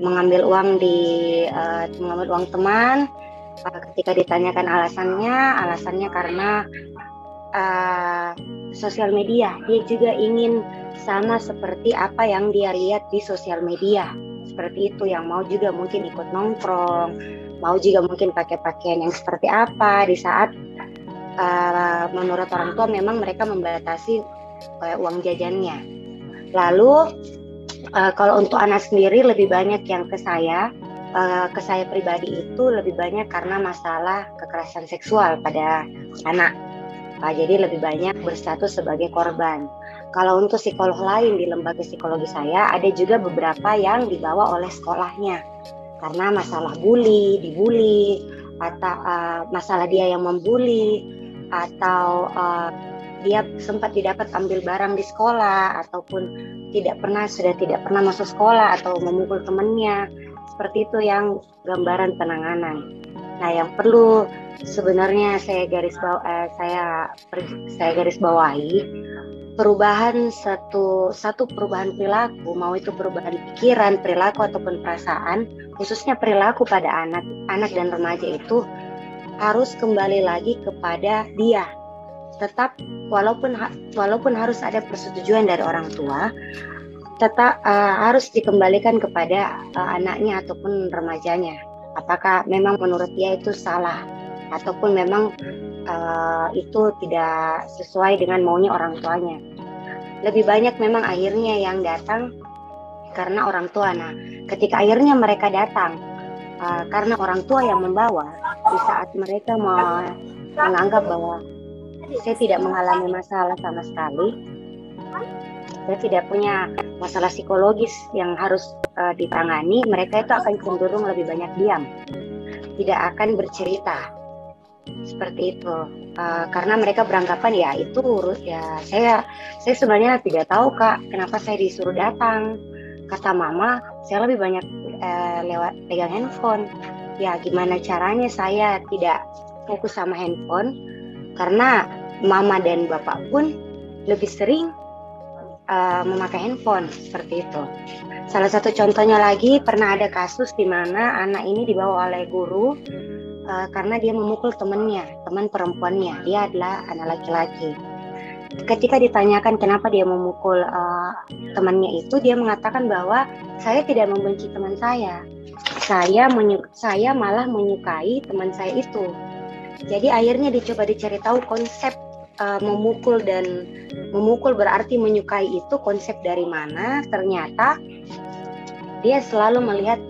mengambil uang teman. Ketika ditanyakan alasannya karena sosial media. Dia juga ingin sama seperti apa yang dia lihat di sosial media. Seperti itu, yang mau juga mungkin ikut nongkrong, mau juga mungkin pakai pakaian yang seperti apa di saat menurut orang tua memang mereka membatasi uang jajannya. Lalu kalau untuk anak sendiri lebih banyak yang ke saya pribadi itu lebih banyak karena masalah kekerasan seksual pada anak. Jadi lebih banyak berstatus sebagai korban. Kalau untuk psikolog lain di lembaga psikologi saya, ada juga beberapa yang dibawa oleh sekolahnya karena masalah dibully, atau masalah dia yang membuli, atau dia sempat didapat ambil barang di sekolah, ataupun sudah tidak pernah masuk sekolah atau memukul temannya. Seperti itu yang gambaran penanganan. Nah, yang perlu sebenarnya saya garis bawahi, perubahan satu perubahan perilaku, mau itu perubahan pikiran, perilaku ataupun perasaan, khususnya perilaku pada anak dan remaja itu harus kembali lagi kepada dia. Tetap walaupun harus ada persetujuan dari orang tua, tetap harus dikembalikan kepada anaknya ataupun remajanya. Apakah memang menurut dia itu salah ataupun memang itu tidak sesuai dengan maunya orang tuanya. Lebih banyak memang akhirnya yang datang karena orang tua. Nah, ketika akhirnya mereka datang karena orang tua yang membawa, di saat mereka menganggap bahwa saya tidak mengalami masalah sama sekali, saya tidak punya masalah psikologis yang harus ditangani, mereka itu akan cenderung lebih banyak diam, tidak akan bercerita seperti itu, karena mereka beranggapan ya itu urus ya saya sebenarnya tidak tahu Kak, kenapa saya disuruh datang, kata mama saya lebih banyak lewat pegang handphone, ya gimana caranya saya tidak fokus sama handphone karena mama dan bapak pun lebih sering memakai handphone seperti itu. Salah satu contohnya lagi, pernah ada kasus di mana anak ini dibawa oleh guru karena dia memukul teman perempuannya. Dia adalah anak laki-laki. Ketika ditanyakan kenapa dia memukul temannya itu, dia mengatakan bahwa saya tidak membenci teman saya. Saya malah menyukai teman saya itu. Jadi akhirnya dicoba dicari tahu konsep memukul berarti menyukai itu konsep dari mana. Ternyata dia selalu melihat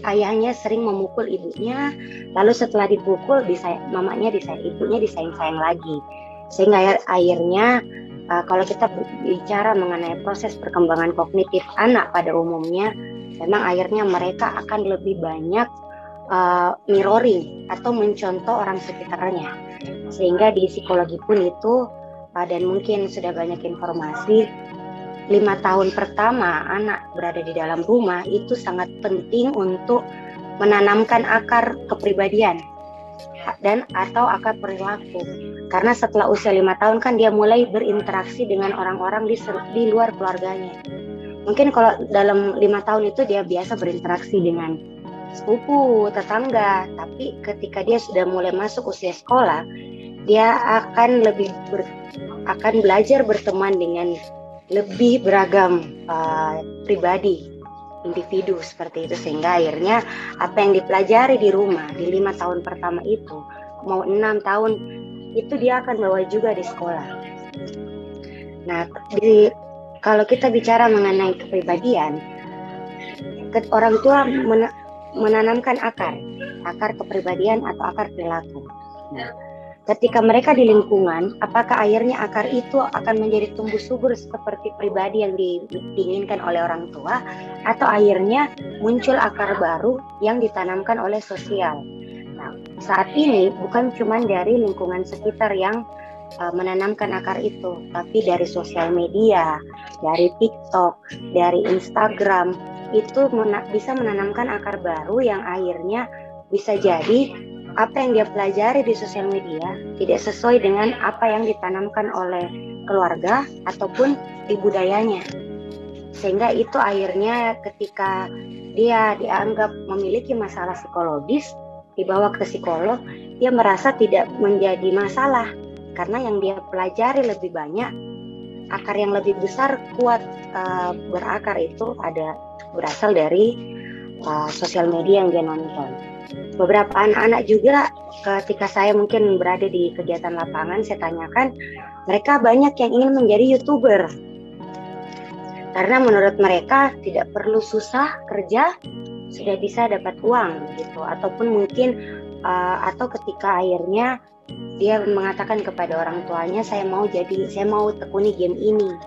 ayahnya sering memukul ibunya, lalu setelah dipukul ibunya disayang-sayang lagi, sehingga akhirnya kalau kita bicara mengenai proses perkembangan kognitif anak pada umumnya, memang akhirnya mereka akan lebih banyak mirroring atau mencontoh orang sekitarnya, sehingga di psikologi pun itu dan mungkin sudah banyak informasi 5 tahun pertama anak berada di dalam rumah itu sangat penting untuk menanamkan akar kepribadian dan atau akar perilaku, karena setelah usia 5 tahun kan dia mulai berinteraksi dengan orang-orang di luar keluarganya. Mungkin kalau dalam 5 tahun itu dia biasa berinteraksi dengan sepupu, tetangga, tapi ketika dia sudah mulai masuk usia sekolah, dia akan belajar berteman dengan lebih beragam pribadi, individu seperti itu, sehingga akhirnya apa yang dipelajari di rumah di 5 tahun pertama itu, mau 6 tahun itu dia akan bawa juga di sekolah. Nah, kalau kita bicara mengenai kepribadian, orang tua menanamkan akar kepribadian atau akar perilaku. Nah, ketika mereka di lingkungan, apakah akhirnya akar itu akan menjadi tumbuh subur seperti pribadi yang diinginkan oleh orang tua, atau akhirnya muncul akar baru yang ditanamkan oleh sosial. Nah, saat ini bukan cuma dari lingkungan sekitar yang menanamkan akar itu, tapi dari sosial media, dari TikTok, dari Instagram, itu bisa menanamkan akar baru yang akhirnya bisa jadi apa yang dia pelajari di sosial media tidak sesuai dengan apa yang ditanamkan oleh keluarga ataupun di budayanya, sehingga itu akhirnya ketika dia dianggap memiliki masalah psikologis, dibawa ke psikolog, dia merasa tidak menjadi masalah karena yang dia pelajari lebih banyak, akar yang lebih besar kuat berakar itu berasal dari sosial media yang dia nonton. Beberapa anak-anak juga ketika saya mungkin berada di kegiatan lapangan, saya tanyakan, mereka banyak yang ingin menjadi YouTuber. Karena menurut mereka tidak perlu susah kerja, sudah bisa dapat uang gitu. Ataupun mungkin atau ketika akhirnya dia mengatakan kepada orang tuanya, saya mau tekuni game ini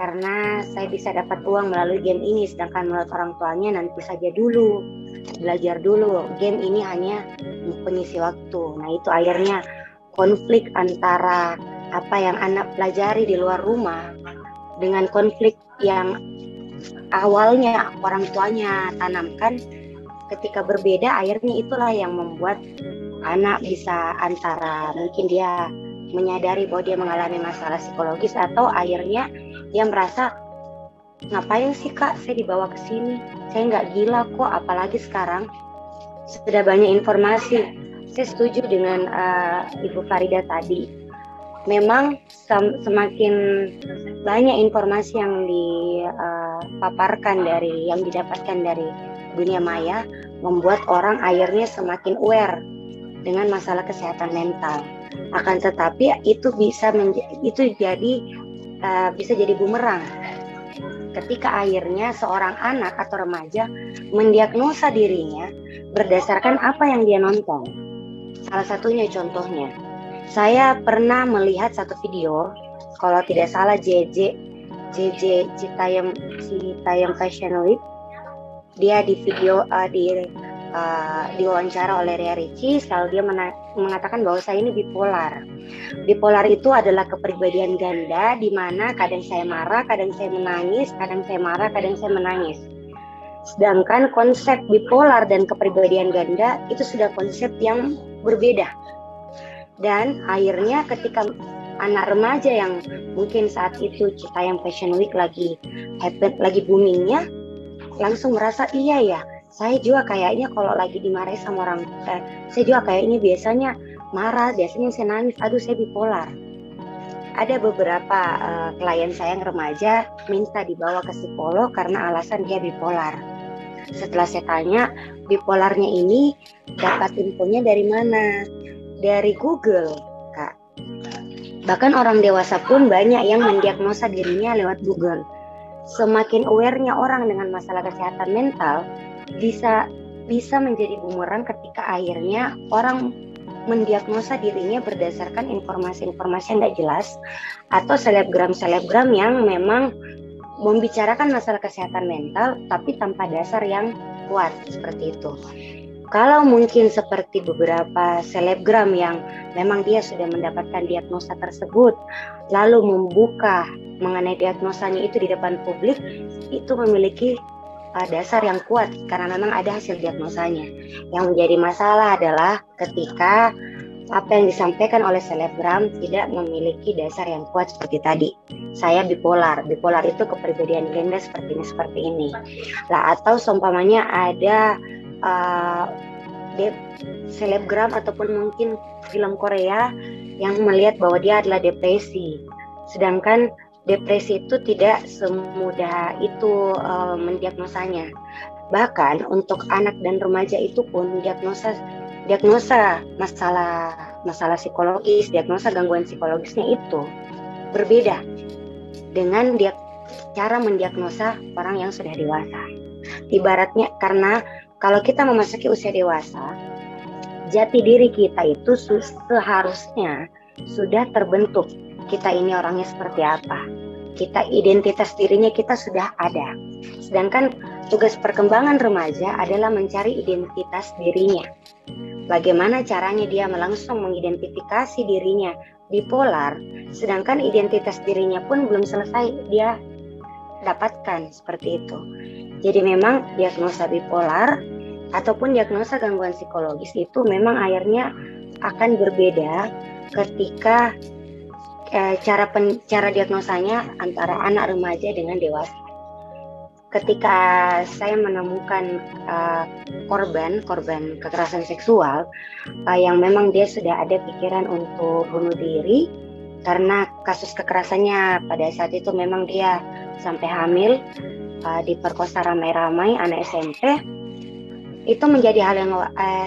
karena saya bisa dapat uang melalui game ini, sedangkan menurut orang tuanya nanti saja dulu, belajar dulu, game ini hanya pengisi waktu. Nah itu akhirnya konflik antara apa yang anak pelajari di luar rumah dengan konflik yang awalnya orang tuanya tanamkan, ketika berbeda akhirnya itulah yang membuat anak bisa antara mungkin dia menyadari bahwa dia mengalami masalah psikologis, atau akhirnya dia merasa, ngapain sih kak saya dibawa ke sini, saya nggak gila kok, apalagi sekarang sudah banyak informasi. Saya setuju dengan Ibu Farida tadi, memang semakin banyak informasi yang dipaparkan yang didapatkan dari dunia maya, membuat orang akhirnya semakin aware dengan masalah kesehatan mental. Akan tetapi itu bisa jadi bumerang ketika akhirnya seorang anak atau remaja mendiagnosa dirinya berdasarkan apa yang dia nonton. Salah satunya contohnya, saya pernah melihat satu video, kalau tidak salah JJ Citayam Fashion Week, dia di video diwawancara oleh Ria Ricci, selalu dia mengatakan bahwa saya ini bipolar. Bipolar itu adalah kepribadian ganda, di mana kadang saya marah, kadang saya menangis, kadang saya marah, kadang saya menangis. Sedangkan konsep bipolar dan kepribadian ganda itu sudah konsep yang berbeda. Dan akhirnya ketika anak remaja yang mungkin saat itu Citayam Fashion Week lagi boomingnya, langsung merasa iya ya, saya juga kayaknya kalau lagi dimarahi sama orang, saya juga kayaknya biasanya marah, biasanya saya nangis, aduh saya bipolar. Ada beberapa klien saya yang remaja minta dibawa ke psikolog karena alasan dia bipolar. Setelah saya tanya, bipolarnya ini dapat infonya dari mana? Dari Google, Kak. Bahkan orang dewasa pun banyak yang mendiagnosa dirinya lewat Google. Semakin aware-nya orang dengan masalah kesehatan mental, bisa menjadi bumerang ketika akhirnya orang mendiagnosa dirinya berdasarkan informasi-informasi yang tidak jelas, atau selebgram yang memang membicarakan masalah kesehatan mental tapi tanpa dasar yang kuat seperti itu. Kalau mungkin seperti beberapa selebgram yang memang dia sudah mendapatkan diagnosa tersebut, lalu membuka mengenai diagnosanya itu di depan publik, itu memiliki dasar yang kuat karena memang ada hasil diagnosanya. Yang menjadi masalah adalah ketika apa yang disampaikan oleh selebgram tidak memiliki dasar yang kuat seperti tadi. Saya bipolar itu kepribadian ganda seperti ini. Lah atau seumpamanya ada selebgram ataupun mungkin film Korea yang melihat bahwa dia adalah depresi, sedangkan depresi itu tidak semudah itu mendiagnosanya. Bahkan untuk anak dan remaja itu pun diagnosa masalah psikologis, diagnosa gangguan psikologisnya itu berbeda dengan cara mendiagnosa orang yang sudah dewasa. Ibaratnya karena kalau kita memasuki usia dewasa, jati diri kita itu seharusnya sudah terbentuk. Kita ini orangnya seperti apa? Identitas dirinya kita sudah ada. Sedangkan tugas perkembangan remaja adalah mencari identitas dirinya. Bagaimana caranya dia langsung mengidentifikasi dirinya bipolar, sedangkan identitas dirinya pun belum selesai dia dapatkan seperti itu. Jadi memang diagnosa bipolar ataupun diagnosa gangguan psikologis itu memang akhirnya akan berbeda ketika cara diagnosanya antara anak remaja dengan dewasa. ketika saya menemukan korban kekerasan seksual yang memang dia sudah ada pikiran untuk bunuh diri karena kasus kekerasannya pada saat itu memang dia sampai hamil, diperkosa ramai-ramai anak SMP. Itu menjadi hal yang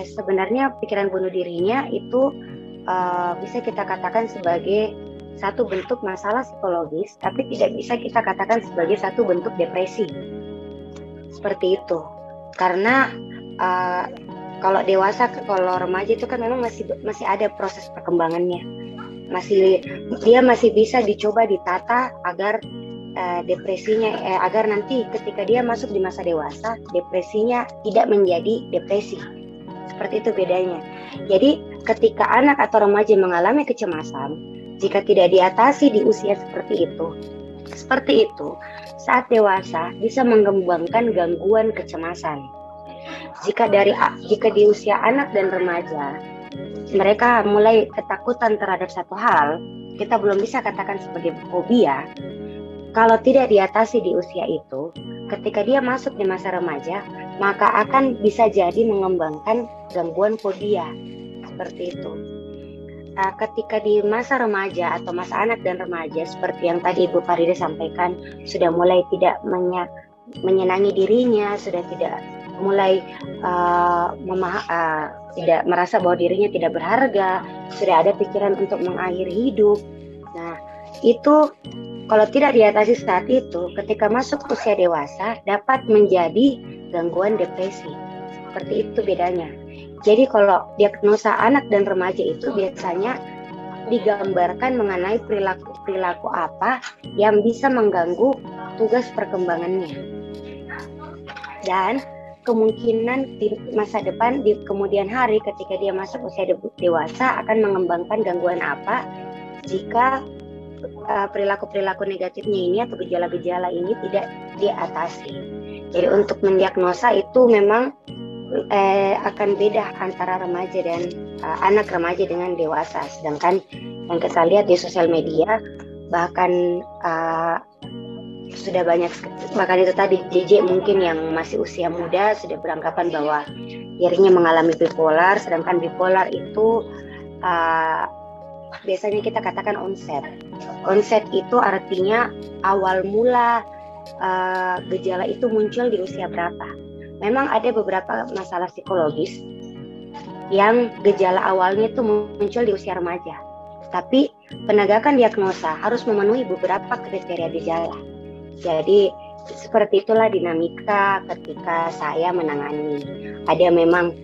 sebenarnya pikiran bunuh dirinya itu bisa kita katakan sebagai satu bentuk masalah psikologis, tapi tidak bisa kita katakan sebagai satu bentuk depresi. Seperti itu. Karena kalau dewasa, kalau remaja itu kan memang masih ada proses perkembangannya. Dia masih bisa dicoba ditata agar depresinya agar nanti ketika dia masuk di masa dewasa, depresinya tidak menjadi depresi. Seperti itu bedanya. Jadi ketika anak atau remaja mengalami kecemasan, jika tidak diatasi di usia seperti itu, saat dewasa bisa mengembangkan gangguan kecemasan. Jika di usia anak dan remaja, mereka mulai ketakutan terhadap satu hal, kita belum bisa katakan sebagai fobia. Kalau tidak diatasi di usia itu, ketika dia masuk di masa remaja, maka akan bisa jadi mengembangkan gangguan fobia. Seperti itu. Ketika di masa remaja atau masa anak dan remaja, seperti yang tadi Ibu Farida sampaikan, sudah mulai tidak menyenangi dirinya, sudah tidak mulai tidak merasa bahwa dirinya tidak berharga, sudah ada pikiran untuk mengakhiri hidup. Nah, itu kalau tidak diatasi saat itu, ketika masuk usia dewasa dapat menjadi gangguan depresi. Seperti itu bedanya. Jadi kalau diagnosa anak dan remaja itu biasanya digambarkan mengenai perilaku apa yang bisa mengganggu tugas perkembangannya. Dan kemungkinan di masa depan, di kemudian hari ketika dia masuk usia dewasa akan mengembangkan gangguan apa jika perilaku-perilaku negatifnya ini atau gejala-gejala ini tidak diatasi. Jadi untuk mendiagnosa itu memang akan beda antara remaja dan anak remaja dengan dewasa. Sedangkan yang kita lihat di sosial media bahkan sudah banyak, bahkan itu tadi JJ mungkin yang masih usia muda sudah beranggapan bahwa dirinya mengalami bipolar, sedangkan bipolar itu biasanya kita katakan onset. Onset itu artinya awal mula gejala itu muncul di usia berapa. Memang ada beberapa masalah psikologis yang gejala awalnya itu muncul di usia remaja. Tapi penegakan diagnosa harus memenuhi beberapa kriteria gejala. Jadi seperti itulah dinamika ketika saya menangani. Ada memang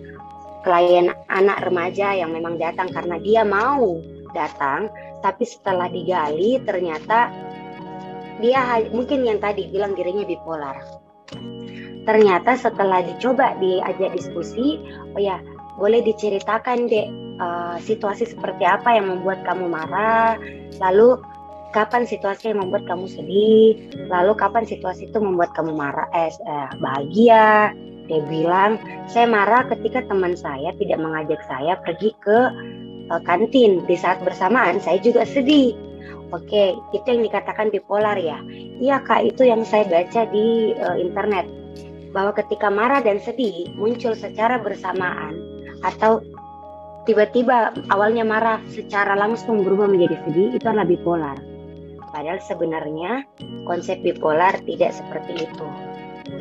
klien anak remaja yang memang datang karena dia mau datang, tapi setelah digali ternyata dia mungkin yang tadi bilang dirinya bipolar. Ternyata setelah diajak diskusi, oh ya boleh diceritakan dek situasi seperti apa yang membuat kamu marah, lalu kapan situasi yang membuat kamu sedih, lalu kapan situasi itu membuat kamu bahagia. Dia bilang, saya marah ketika teman saya tidak mengajak saya pergi ke kantin. Di saat bersamaan saya juga sedih. Oke, itu yang dikatakan bipolar ya. Iya kak, itu yang saya baca di internet. Bahwa ketika marah dan sedih muncul secara bersamaan atau tiba-tiba awalnya marah secara langsung berubah menjadi sedih, itu adalah bipolar. Padahal sebenarnya konsep bipolar tidak seperti itu.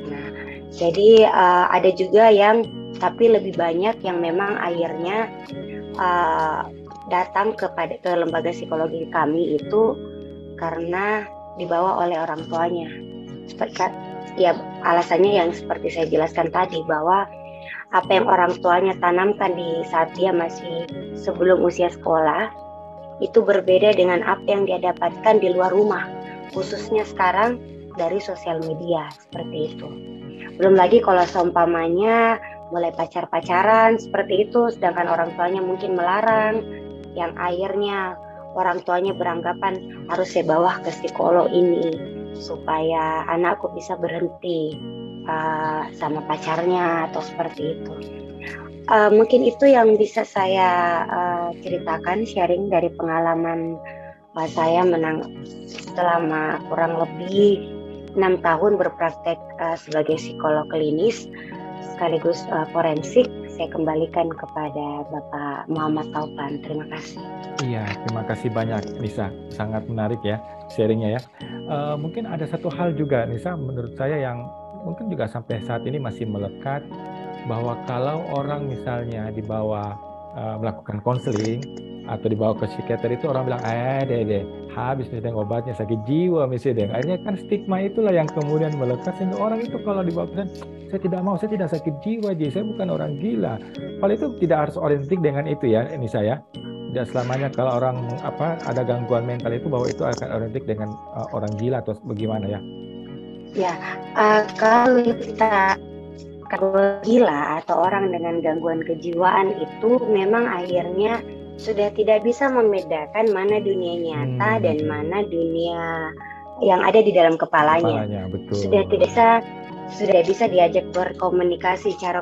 Nah, jadi ada juga yang tapi lebih banyak yang memang akhirnya datang ke lembaga psikologi kami itu karena dibawa oleh orang tuanya. Ya alasannya yang seperti saya jelaskan tadi, bahwa apa yang orang tuanya tanamkan di saat dia masih sebelum usia sekolah itu berbeda dengan apa yang dia dapatkan di luar rumah, khususnya sekarang dari sosial media, seperti itu. Belum lagi kalau seumpamanya mulai pacaran seperti itu, sedangkan orang tuanya mungkin melarang, yang akhirnya orang tuanya beranggapan harus saya bawa ke psikolog ini supaya anakku bisa berhenti sama pacarnya atau seperti itu. Mungkin itu yang bisa saya ceritakan, sharing dari pengalaman saya selama kurang lebih 6 tahun berpraktek sebagai psikolog klinis sekaligus forensik. Saya kembalikan kepada Bapak Muhammad Taufan. Terima kasih. Iya, terima kasih banyak Nisa. Sangat menarik ya sharingnya ya. Mungkin ada satu hal juga Nisa menurut saya yang mungkin juga sampai saat ini masih melekat, bahwa kalau orang misalnya dibawa melakukan konseling atau dibawa ke psikiater itu orang bilang deh habis nih obatnya, sakit jiwa misalnya. Akhirnya kan stigma itulah yang kemudian melekat sehingga orang itu kalau dibawa ke saya tidak mau, saya tidak sakit jiwa, saya bukan orang gila. Kalau itu tidak harus orientik dengan itu ya, ini saya. Tidak selamanya kalau orang ada gangguan mental itu bahwa itu akan orientik dengan orang gila atau bagaimana ya? Ya, kalau kita gila atau orang dengan gangguan kejiwaan itu memang akhirnya sudah tidak bisa membedakan mana dunia nyata dan mana dunia yang ada di dalam kepalanya. Betul. Sudah bisa diajak berkomunikasi, cara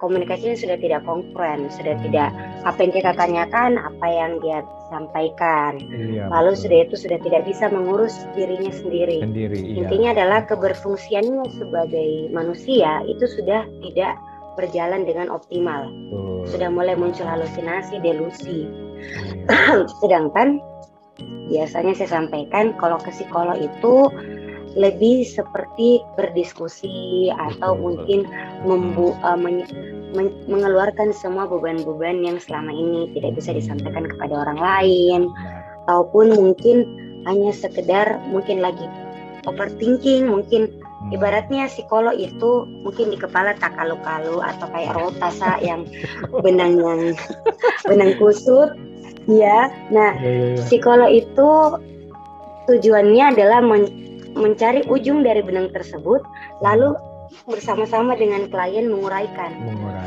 komunikasinya sudah tidak kongruen, sudah tidak apa yang kita tanyakan, apa yang dia sampaikan. Iya, lalu betul. sudah tidak bisa mengurus dirinya sendiri. Iya. Intinya adalah keberfungsiannya sebagai manusia itu sudah tidak berjalan dengan optimal. Sudah mulai muncul halusinasi, delusi. Sedangkan biasanya saya sampaikan kalau ke psikolog itu lebih seperti berdiskusi atau mungkin mengeluarkan semua beban-beban yang selama ini tidak bisa disampaikan kepada orang lain, ataupun mungkin hanya sekedar mungkin lagi overthinking, mungkin ibaratnya psikolog itu mungkin di kepala tak kalu-kalu atau kayak rotasa yang benang kusut ya. Nah, psikolog itu tujuannya adalah mencari ujung dari benang tersebut, lalu bersama-sama dengan klien menguraikan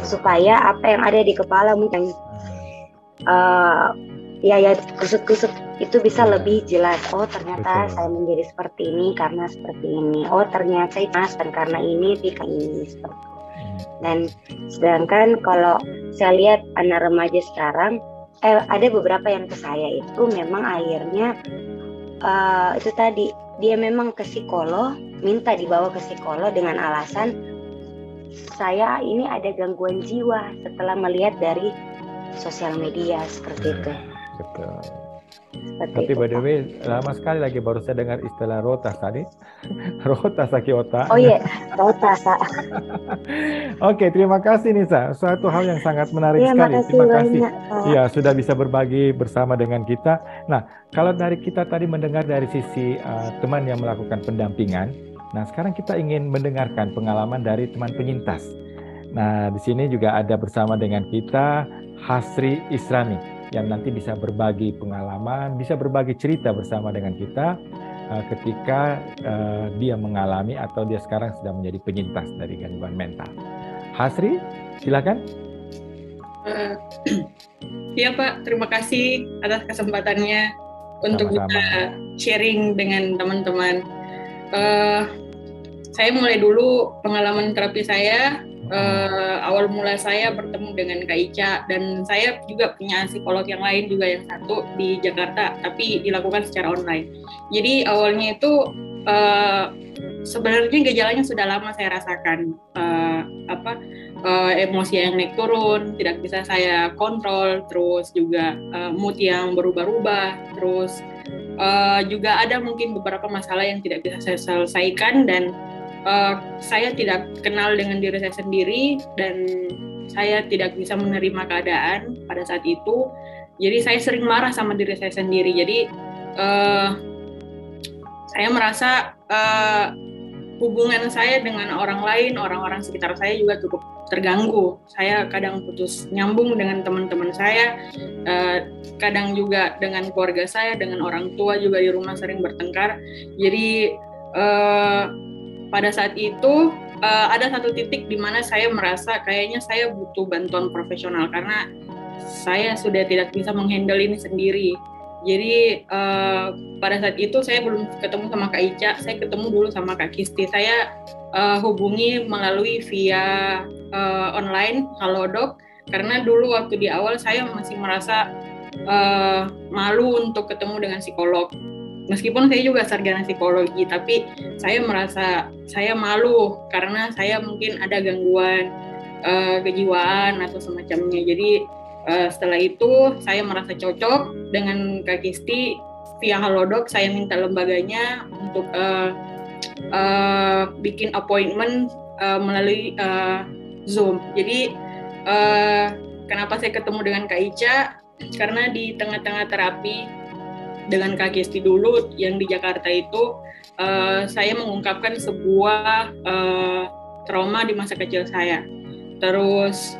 supaya apa yang ada di kepala mungkin kusut-kusut itu bisa lebih jelas. Oh, ternyata saya menjadi seperti ini karena seperti ini. Oh, ternyata dan karena ini seperti itu. Dan sedangkan kalau saya lihat anak remaja sekarang, ada beberapa yang ke saya itu memang akhirnya itu tadi dia memang ke psikolog, minta dibawa ke psikolog dengan alasan saya ini ada gangguan jiwa setelah melihat dari sosial media seperti itu. Betul. Tapi by the way, lama sekali lagi baru saya dengar istilah rotas tadi. Rotas akiota. Oh iya, rotas. Oke, terima kasih Nisa. Suatu hal yang sangat menarik sekali. Terima kasih. Ya, sudah bisa berbagi bersama dengan kita. Nah, kalau dari kita tadi mendengar dari sisi teman yang melakukan pendampingan, nah sekarang kita ingin mendengarkan pengalaman dari teman penyintas. Nah, di sini juga ada bersama dengan kita Hasri Isrami yang nanti bisa berbagi pengalaman, bisa berbagi cerita bersama dengan kita ketika dia mengalami atau dia sekarang sedang menjadi penyintas dari gangguan mental. Hasri, silakan. Iya Pak, terima kasih atas kesempatannya untuk bisa sharing dengan teman-teman. Saya mulai dulu pengalaman terapi saya. Awal mula saya bertemu dengan Kak Ica, dan saya juga punya psikolog yang lain juga yang satu di Jakarta, tapi dilakukan secara online. Jadi awalnya itu sebenarnya gejalanya sudah lama saya rasakan, emosi yang naik turun, tidak bisa saya kontrol, terus juga mood yang berubah-ubah, terus juga ada mungkin beberapa masalah yang tidak bisa saya selesaikan, dan saya tidak kenal dengan diri saya sendiri, dan saya tidak bisa menerima keadaan pada saat itu. Jadi saya sering marah sama diri saya sendiri. Jadi saya merasa hubungan saya dengan orang lain, orang-orang sekitar saya juga cukup terganggu. Saya kadang putus nyambung dengan teman-teman saya, kadang juga dengan keluarga saya, dengan orang tua juga di rumah sering bertengkar. Jadi pada saat itu ada satu titik di mana saya merasa kayaknya saya butuh bantuan profesional karena saya sudah tidak bisa menghandle ini sendiri. Jadi pada saat itu saya belum ketemu sama Kak Ica, saya ketemu dulu sama Kak Kisti. Saya hubungi melalui via online Halodoc, karena dulu waktu di awal saya masih merasa malu untuk ketemu dengan psikolog. meskipun saya juga sarjana psikologi, tapi saya merasa saya malu karena saya mungkin ada gangguan kejiwaan atau semacamnya. Jadi setelah itu saya merasa cocok dengan Kak Kisti. Via Halodoc saya minta lembaganya untuk bikin appointment melalui Zoom. Jadi kenapa saya ketemu dengan Kak Ica? Karena di tengah-tengah terapi dengan Kak Kisti dulu yang di Jakarta itu, saya mengungkapkan sebuah trauma di masa kecil saya. Terus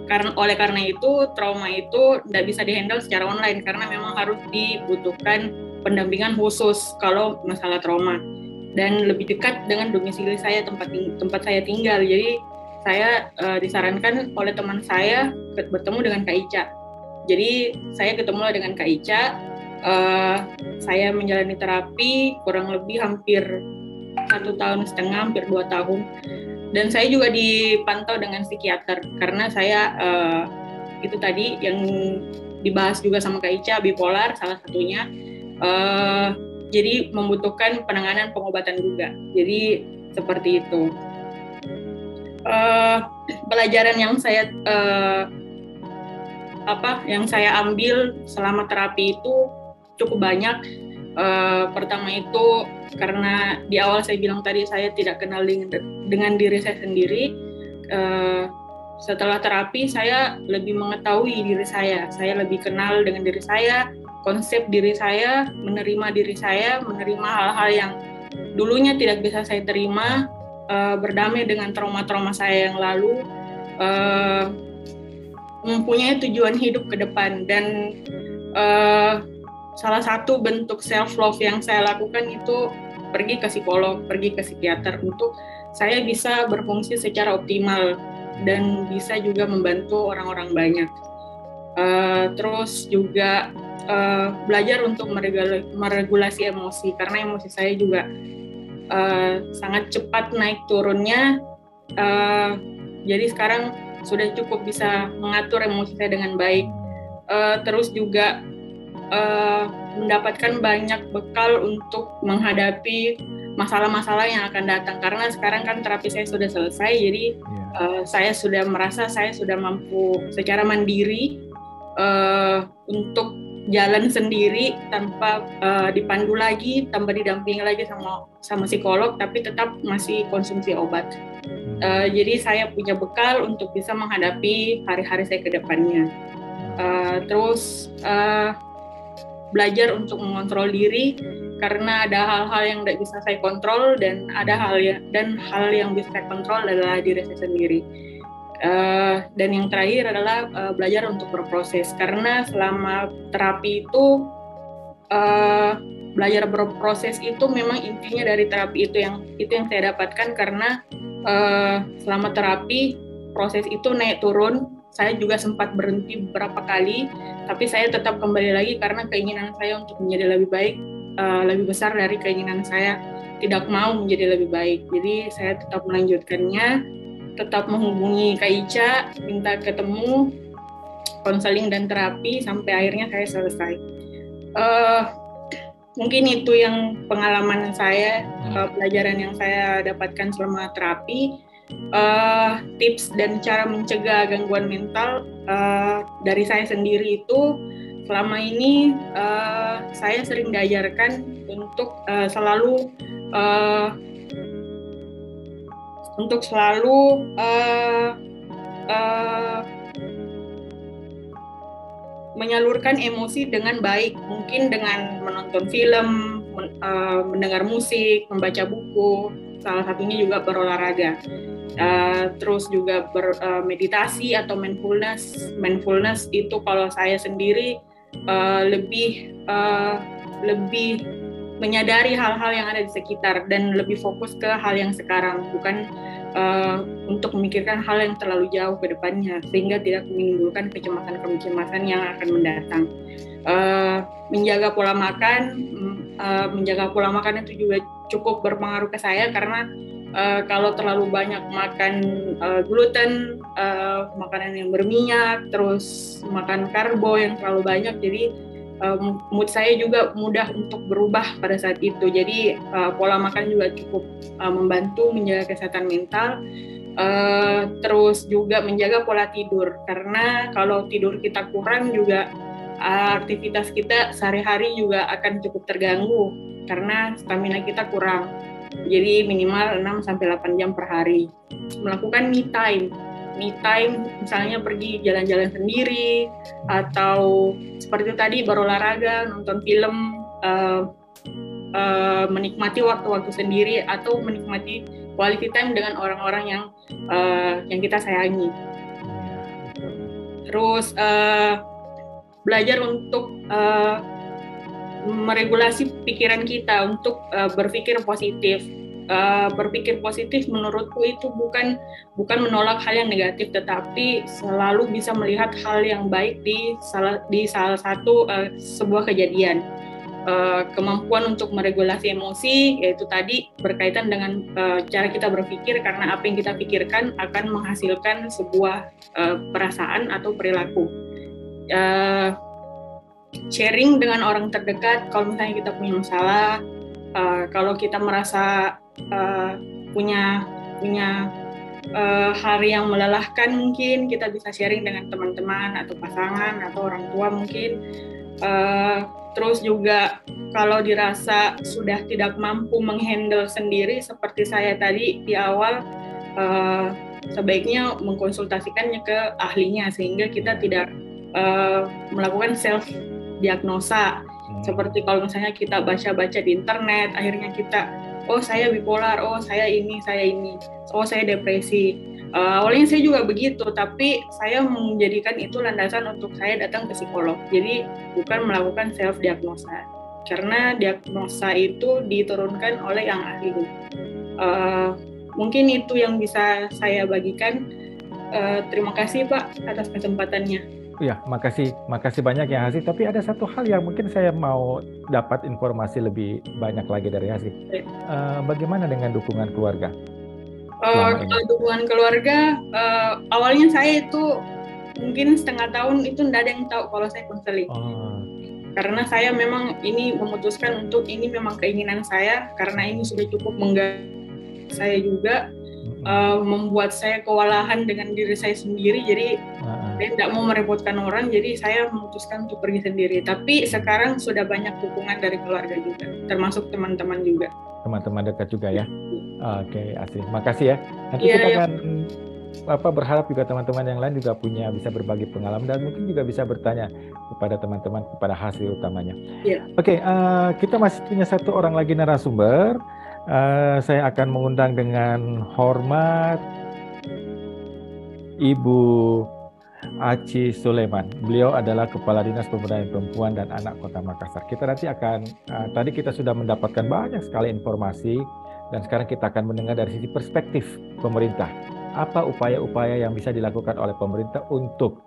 karena itu trauma itu tidak bisa dihandle secara online karena memang harus dibutuhkan pendampingan khusus kalau masalah trauma, dan lebih dekat dengan domisili saya, tempat saya tinggal. Jadi saya disarankan oleh teman saya bertemu dengan Kak Ica. Jadi saya ketemu dengan Kak Ica, saya menjalani terapi kurang lebih hampir 1,5 tahun, hampir 2 tahun. Dan saya juga dipantau dengan psikiater karena saya itu tadi yang dibahas juga sama Kak Ica, bipolar salah satunya. Jadi membutuhkan penanganan pengobatan juga. Jadi seperti itu. Pelajaran yang saya ambil selama terapi itu cukup banyak. Pertama itu karena di awal saya bilang tadi saya tidak kenal dengan diri saya sendiri. Setelah terapi saya lebih mengetahui diri saya lebih kenal dengan diri saya, konsep diri saya, menerima diri saya, menerima hal-hal yang dulunya tidak bisa saya terima, berdamai dengan trauma-trauma saya yang lalu, mempunyai tujuan hidup ke depan. Dan salah satu bentuk self-love yang saya lakukan itu pergi ke psikolog, pergi ke psikiater untuk saya bisa berfungsi secara optimal dan bisa juga membantu orang-orang banyak. Terus juga belajar untuk meregulasi emosi, karena emosi saya juga sangat cepat naik turunnya. Jadi sekarang sudah cukup bisa mengatur emosi saya dengan baik. Terus juga mendapatkan banyak bekal untuk menghadapi masalah-masalah yang akan datang, karena sekarang kan terapi saya sudah selesai, jadi saya sudah merasa saya sudah mampu secara mandiri untuk jalan sendiri tanpa dipandu lagi, tanpa didampingi lagi sama psikolog, tapi tetap masih konsumsi obat. Jadi saya punya bekal untuk bisa menghadapi hari-hari saya ke depannya. Terus belajar untuk mengontrol diri, karena ada hal-hal yang tidak bisa saya kontrol dan ada hal yang bisa saya kontrol adalah diri saya sendiri. Dan yang terakhir adalah belajar untuk berproses, karena selama terapi itu belajar berproses itu memang intinya dari terapi itu yang saya dapatkan, karena selama terapi proses itu naik turun. Saya juga sempat berhenti beberapa kali, tapi saya tetap kembali lagi karena keinginan saya untuk menjadi lebih baik lebih besar dari keinginan saya tidak mau menjadi lebih baik. Jadi saya tetap melanjutkannya, tetap menghubungi Kak Ica, minta ketemu, konseling dan terapi sampai akhirnya saya selesai. Mungkin itu yang pengalaman saya, pelajaran yang saya dapatkan selama terapi. Tips dan cara mencegah gangguan mental dari saya sendiri itu selama ini saya sering diajarkan untuk selalu menyalurkan emosi dengan baik, mungkin dengan menonton film, mendengar musik, membaca buku, salah satunya juga berolahraga. Terus juga bermeditasi atau mindfulness itu kalau saya sendiri lebih menyadari hal-hal yang ada di sekitar dan lebih fokus ke hal yang sekarang, bukan untuk memikirkan hal yang terlalu jauh ke depannya, sehingga tidak menimbulkan kecemasan yang akan mendatang. Menjaga pola makan itu juga cukup berpengaruh ke saya, karena kalau terlalu banyak makan gluten, makanan yang berminyak, terus makan karbo yang terlalu banyak, jadi mood saya juga mudah untuk berubah pada saat itu. Jadi pola makan juga cukup membantu menjaga kesehatan mental. Terus juga menjaga pola tidur, karena kalau tidur kita kurang juga aktivitas kita sehari-hari juga akan cukup terganggu karena stamina kita kurang. Jadi minimal 6-8 jam per hari. Melakukan me time misalnya pergi jalan-jalan sendiri, atau seperti tadi berolahraga, nonton film, menikmati waktu-waktu sendiri, atau menikmati quality time dengan orang-orang yang kita sayangi. Terus belajar untuk meregulasi pikiran kita untuk berpikir positif. Berpikir positif menurutku itu bukan menolak hal yang negatif, tetapi selalu bisa melihat hal yang baik di salah satu sebuah kejadian. Kemampuan untuk meregulasi emosi, yaitu tadi berkaitan dengan cara kita berpikir, karena apa yang kita pikirkan akan menghasilkan sebuah perasaan atau perilaku. Sharing dengan orang terdekat kalau misalnya kita punya masalah, kalau kita merasa punya hari yang melelahkan, mungkin kita bisa sharing dengan teman-teman atau pasangan atau orang tua mungkin. Terus juga kalau dirasa sudah tidak mampu menghandle sendiri seperti saya tadi di awal, sebaiknya mengkonsultasikannya ke ahlinya sehingga kita tidak melakukan self diagnosa. Seperti kalau misalnya kita baca-baca di internet, akhirnya kita, oh saya bipolar, oh saya ini, oh saya depresi. Awalnya saya juga begitu, tapi saya menjadikan itu landasan untuk saya datang ke psikolog. Jadi bukan melakukan self diagnosa, karena diagnosa itu diturunkan oleh yang ahli. Mungkin itu yang bisa saya bagikan. Terima kasih Pak atas kesempatannya. Ya, makasih banyak ya Hasih. Tapi ada satu hal yang mungkin saya mau dapat informasi lebih banyak lagi dari Hasih. Bagaimana dengan dukungan keluarga? Kalau dukungan keluarga, awalnya saya itu mungkin setengah tahun itu tidak ada yang tahu kalau saya konseling. Karena saya memang ini memutuskan untuk ini memang keinginan saya, karena ini sudah cukup mengganggu saya juga. Membuat saya kewalahan dengan diri saya sendiri, jadi saya tidak mau merepotkan orang, jadi saya memutuskan untuk pergi sendiri. Tapi sekarang sudah banyak dukungan dari keluarga juga, termasuk teman-teman juga. Teman-teman dekat juga ya. Oke, asik. Makasih ya. Nanti kita akan berharap juga teman-teman yang lain juga bisa berbagi pengalaman dan mungkin juga bisa bertanya kepada teman-teman, kepada Hasih utamanya. Oke, kita masih punya satu orang lagi narasumber. Saya akan mengundang dengan hormat Ibu Aci Sulaiman. Beliau adalah Kepala Dinas Pemberdayaan Perempuan dan Anak Kota Makassar. Kita nanti akan, tadi kita sudah mendapatkan banyak sekali informasi, dan sekarang kita akan mendengar dari sisi perspektif pemerintah. Apa upaya-upaya yang bisa dilakukan oleh pemerintah untuk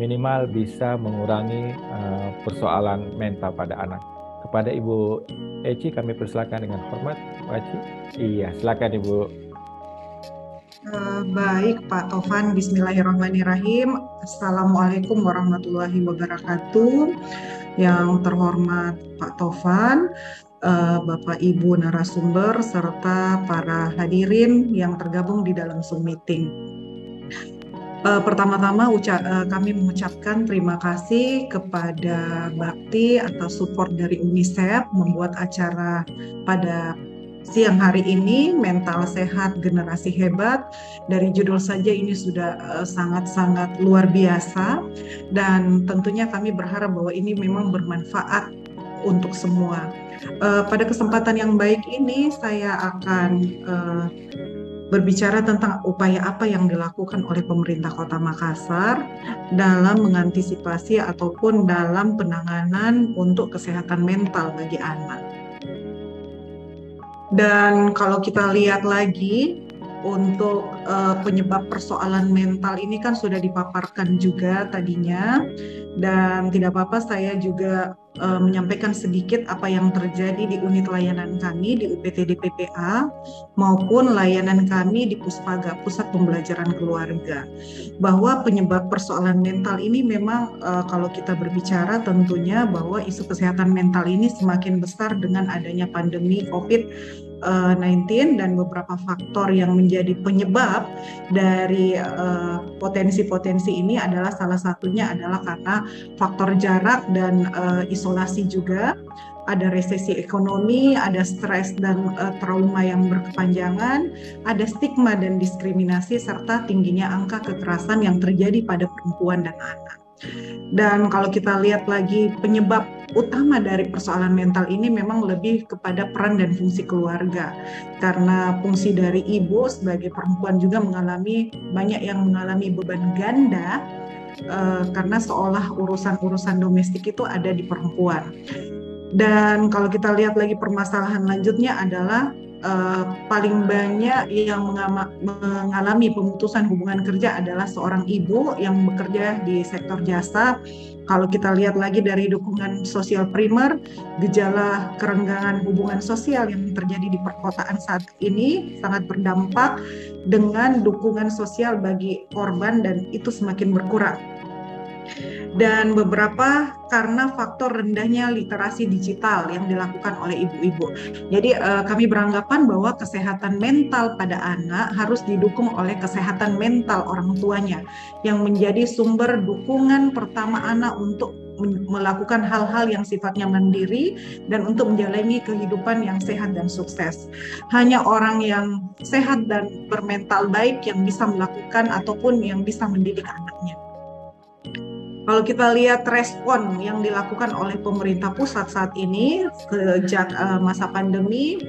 minimal bisa mengurangi persoalan mental pada anak. Kepada Ibu Eci kami persilakan dengan hormat, Bu Eci. Iya, silakan Ibu. Baik Pak Tovan, bismillahirrahmanirrahim. Assalamualaikum warahmatullahi wabarakatuh. Yang terhormat Pak Tovan, Bapak Ibu narasumber, serta para hadirin yang tergabung di dalam Zoom meeting. Pertama-tama kami mengucapkan terima kasih kepada Bakti atas support dari UNICEF membuat acara pada siang hari ini, Mental Sehat Generasi Hebat. Dari judul saja ini sudah sangat-sangat luar biasa, dan tentunya kami berharap bahwa ini memang bermanfaat untuk semua. Pada kesempatan yang baik ini saya akan berbicara tentang upaya apa yang dilakukan oleh pemerintah Kota Makassar dalam mengantisipasi ataupun dalam penanganan untuk kesehatan mental bagi anak. Dan kalau kita lihat lagi untuk penyebab persoalan mental ini kan sudah dipaparkan juga tadinya, Dan tidak apa-apa saya juga menyampaikan sedikit apa yang terjadi di unit layanan kami di UPTD PPA maupun layanan kami di Puspaga, Pusat Pembelajaran Keluarga. Bahwa penyebab persoalan mental ini memang kalau kita berbicara tentunya bahwa isu kesehatan mental ini semakin besar dengan adanya pandemi COVID-19 dan beberapa faktor yang menjadi penyebab dari potensi-potensi ini adalah salah satunya adalah karena faktor jarak dan isolasi juga, ada resesi ekonomi, ada stres dan trauma yang berkepanjangan, ada stigma dan diskriminasi serta tingginya angka kekerasan yang terjadi pada perempuan dan anak. Dan kalau kita lihat lagi penyebab utama dari persoalan mental ini memang lebih kepada peran dan fungsi keluarga, karena fungsi dari ibu sebagai perempuan juga banyak yang mengalami beban ganda karena seolah urusan-urusan domestik itu ada di perempuan. Dan kalau kita lihat lagi permasalahan lanjutnya adalah paling banyak yang mengalami pemutusan hubungan kerja adalah seorang ibu yang bekerja di sektor jasa. Kalau kita lihat lagi dari dukungan sosial primer, gejala kerenggangan hubungan sosial yang terjadi di perkotaan saat ini sangat berdampak dengan dukungan sosial bagi korban dan itu semakin berkurang. Dan beberapa karena faktor rendahnya literasi digital yang dilakukan oleh ibu-ibu. Jadi kami beranggapan bahwa kesehatan mental pada anak harus didukung oleh kesehatan mental orang tuanya yang menjadi sumber dukungan pertama anak untuk melakukan hal-hal yang sifatnya mandiri dan untuk menjalani kehidupan yang sehat dan sukses. Hanya orang yang sehat dan bermental baik yang bisa melakukan ataupun yang bisa mendidik anaknya. Kalau kita lihat respon yang dilakukan oleh pemerintah pusat saat ini sejak masa pandemi,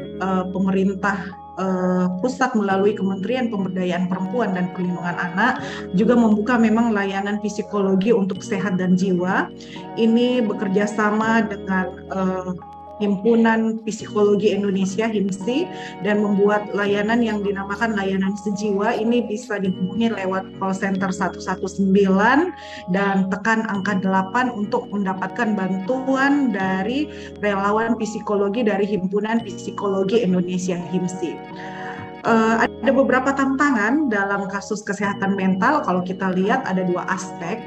pemerintah pusat melalui Kementerian Pemberdayaan Perempuan dan Perlindungan Anak juga membuka memang layanan psikologi untuk sehat dan jiwa. Ini bekerja sama dengan Himpunan Psikologi Indonesia (HIMSI) dan membuat layanan yang dinamakan layanan sejiwa. Ini bisa dihubungi lewat call center 119 dan tekan angka 8 untuk mendapatkan bantuan dari relawan psikologi dari Himpunan Psikologi Indonesia (HIMSI). Ada beberapa tantangan dalam kasus kesehatan mental. Kalau kita lihat ada dua aspek.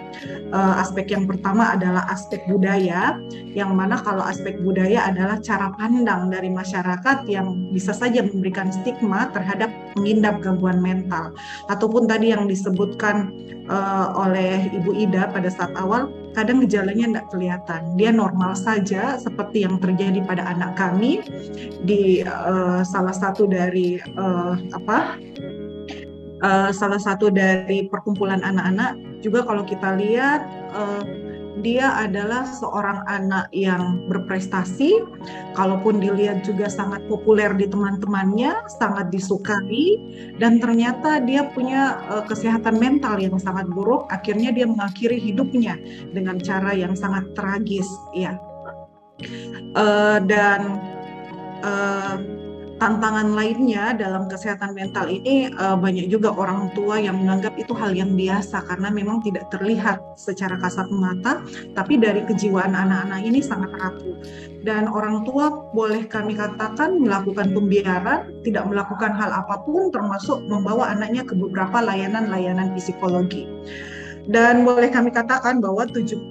Aspek yang pertama adalah aspek budaya, yang mana kalau aspek budaya adalah cara pandang dari masyarakat yang bisa saja memberikan stigma terhadap mengidap gangguan mental. Ataupun tadi yang disebutkan oleh Ibu Ida pada saat awal, kadang gejalanya tidak kelihatan. Dia normal saja seperti yang terjadi pada anak kami di salah satu dari salah satu dari perkumpulan anak-anak. Juga kalau kita lihat dia adalah seorang anak yang berprestasi, kalaupun dilihat juga sangat populer di teman-temannya, sangat disukai, dan ternyata dia punya kesehatan mental yang sangat buruk. Akhirnya dia mengakhiri hidupnya dengan cara yang sangat tragis, ya. Tantangan lainnya dalam kesehatan mental ini banyak juga orang tua yang menganggap itu hal yang biasa karena memang tidak terlihat secara kasat mata, tapi dari kejiwaan anak-anak ini sangat rapuh. Dan orang tua boleh kami katakan melakukan pembiaran, tidak melakukan hal apapun termasuk membawa anaknya ke beberapa layanan-layanan psikologi. Dan boleh kami katakan bahwa 75%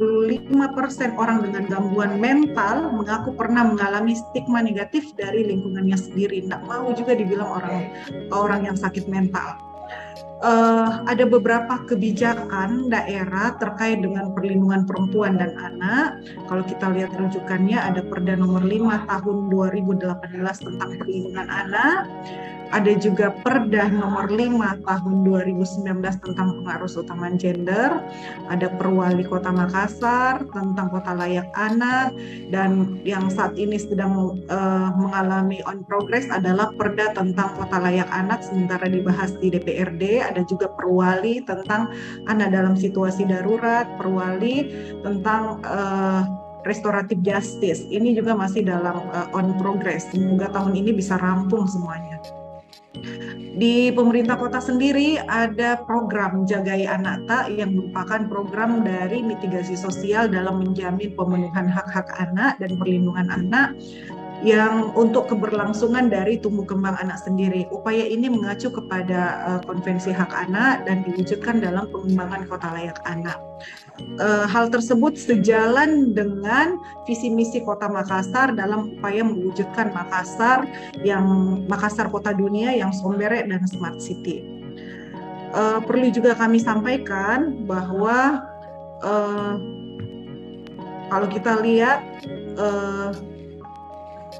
orang dengan gangguan mental mengaku pernah mengalami stigma negatif dari lingkungannya sendiri. Tidak mau juga dibilang orang yang sakit mental. Ada beberapa kebijakan daerah terkait dengan perlindungan perempuan dan anak. Kalau kita lihat rujukannya ada Perda nomor 5 tahun 2018 tentang perlindungan anak. Ada juga Perda nomor 5 tahun 2019 tentang pengaruh utamaan gender. Ada Perwali Kota Makassar tentang kota layak anak. Dan yang saat ini sedang mengalami on progress adalah Perda tentang kota layak anak sementara dibahas di DPRD. Ada juga Perwali tentang anak dalam situasi darurat. Perwali tentang restoratif justice. Ini juga masih dalam on progress. Semoga tahun ini bisa rampung semuanya. Di pemerintah kota sendiri ada program Jagai Anak Tak yang merupakan program dari mitigasi sosial dalam menjamin pemenuhan hak-hak anak dan perlindungan anak yang untuk keberlangsungan dari tumbuh kembang anak sendiri. Upaya ini mengacu kepada Konvensi Hak Anak dan diwujudkan dalam pengembangan kota layak anak. Hal tersebut sejalan dengan visi misi Kota Makassar dalam upaya mewujudkan Makassar Kota Dunia yang sombere dan smart city. Perlu juga kami sampaikan bahwa kalau kita lihat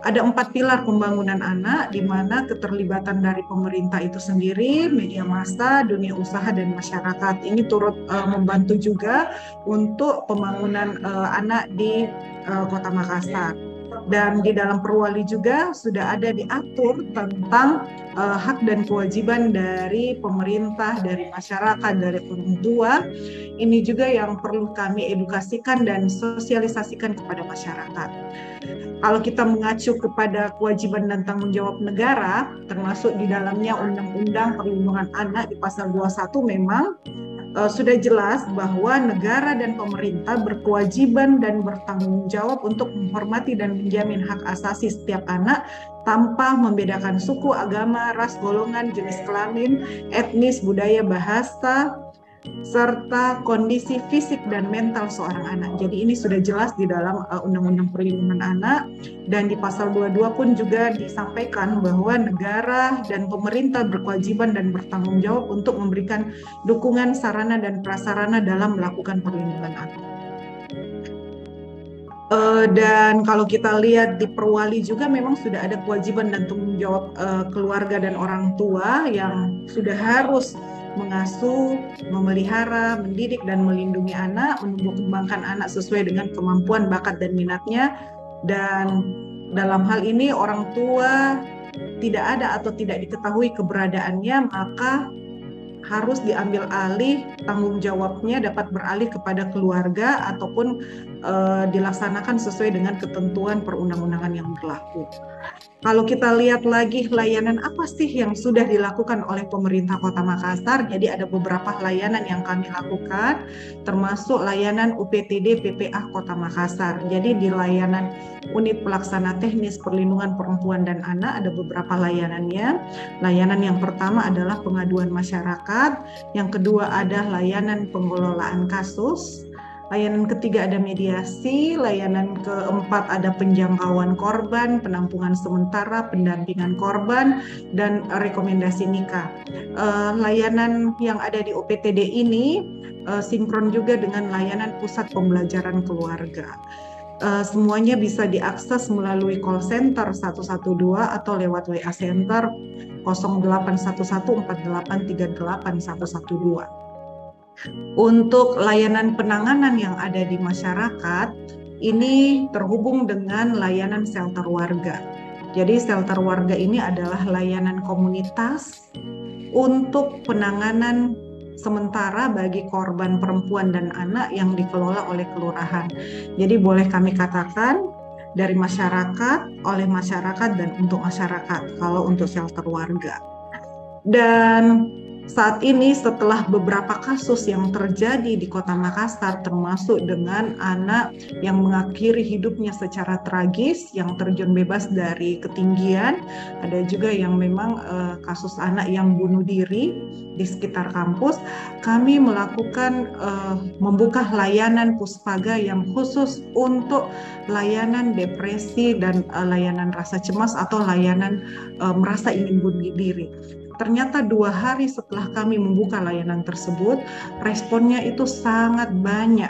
ada 4 pilar pembangunan anak, di mana keterlibatan dari pemerintah itu sendiri, media massa, dunia usaha, dan masyarakat. Ini turut membantu juga untuk pembangunan anak di Kota Makassar. Dan di dalam Perwali juga sudah ada diatur tentang hak dan kewajiban dari pemerintah, dari masyarakat, dari orang tua. Ini juga yang perlu kami edukasikan dan sosialisasikan kepada masyarakat. Kalau kita mengacu kepada kewajiban dan tanggung jawab negara, termasuk di dalamnya Undang-Undang Perlindungan Anak di pasal 21 memang sudah jelas bahwa negara dan pemerintah berkewajiban dan bertanggung jawab untuk menghormati dan menjamin hak asasi setiap anak tanpa membedakan suku, agama, ras, golongan, jenis kelamin, etnis, budaya, bahasa, serta kondisi fisik dan mental seorang anak. Jadi ini sudah jelas di dalam Undang-Undang Perlindungan Anak, dan di pasal 22 pun juga disampaikan bahwa negara dan pemerintah berkewajiban dan bertanggung jawab untuk memberikan dukungan sarana dan prasarana dalam melakukan perlindungan anak. Dan kalau kita lihat di Perwali juga memang sudah ada kewajiban dan tanggung jawab keluarga dan orang tua yang sudah harus mengasuh, memelihara, mendidik, dan melindungi anak, menumbuh kembangkan anak sesuai dengan kemampuan, bakat, dan minatnya. Dan dalam hal ini orang tua tidak ada atau tidak diketahui keberadaannya, maka harus diambil alih tanggung jawabnya, dapat beralih kepada keluarga ataupun dilaksanakan sesuai dengan ketentuan perundang-undangan yang berlaku. Kalau kita lihat lagi layanan apa sih yang sudah dilakukan oleh pemerintah Kota Makassar, jadi ada beberapa layanan yang kami lakukan, termasuk layanan UPTD PPA Kota Makassar. Jadi di layanan Unit Pelaksana Teknis Perlindungan Perempuan dan Anak ada beberapa layanannya. Layanan yang pertama adalah pengaduan masyarakat, yang kedua ada layanan pengelolaan kasus, layanan ketiga ada mediasi, layanan keempat ada penjangkauan korban, penampungan sementara, pendampingan korban, dan rekomendasi nikah. Layanan yang ada di OPTD ini sinkron juga dengan layanan pusat pembelajaran keluarga. Semuanya bisa diakses melalui call center 112 atau lewat WA Center 08114838381112. Untuk layanan penanganan yang ada di masyarakat, ini terhubung dengan layanan shelter warga. Jadi shelter warga ini adalah layanan komunitas untuk penanganan sementara bagi korban perempuan dan anak yang dikelola oleh kelurahan. Jadi boleh kami katakan dari masyarakat, oleh masyarakat, dan untuk masyarakat kalau untuk shelter warga. Dan saat ini setelah beberapa kasus yang terjadi di Kota Makassar, termasuk dengan anak yang mengakhiri hidupnya secara tragis, yang terjun bebas dari ketinggian, ada juga yang memang kasus anak yang bunuh diri di sekitar kampus, kami melakukan membuka layanan Puspaga yang khusus untuk layanan depresi dan layanan rasa cemas atau layanan merasa ingin bunuh diri. Ternyata 2 hari setelah kami membuka layanan tersebut, responnya itu sangat banyak,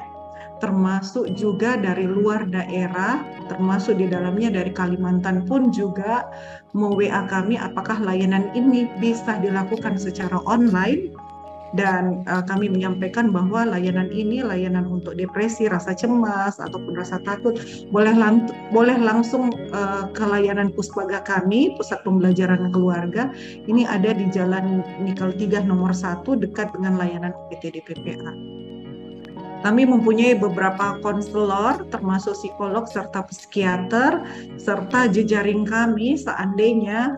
termasuk juga dari luar daerah, termasuk di dalamnya dari Kalimantan pun juga me-WA kami apakah layanan ini bisa dilakukan secara online. Dan kami menyampaikan bahwa layanan ini layanan untuk depresi, rasa cemas, ataupun rasa takut, boleh langsung ke layanan Puspaga kami, Pusat Pembelajaran Keluarga. Ini ada di Jalan Nikel 3 nomor 1 dekat dengan layanan UPTD PPA. Kami mempunyai beberapa konselor, termasuk psikolog serta psikiater, serta jejaring kami seandainya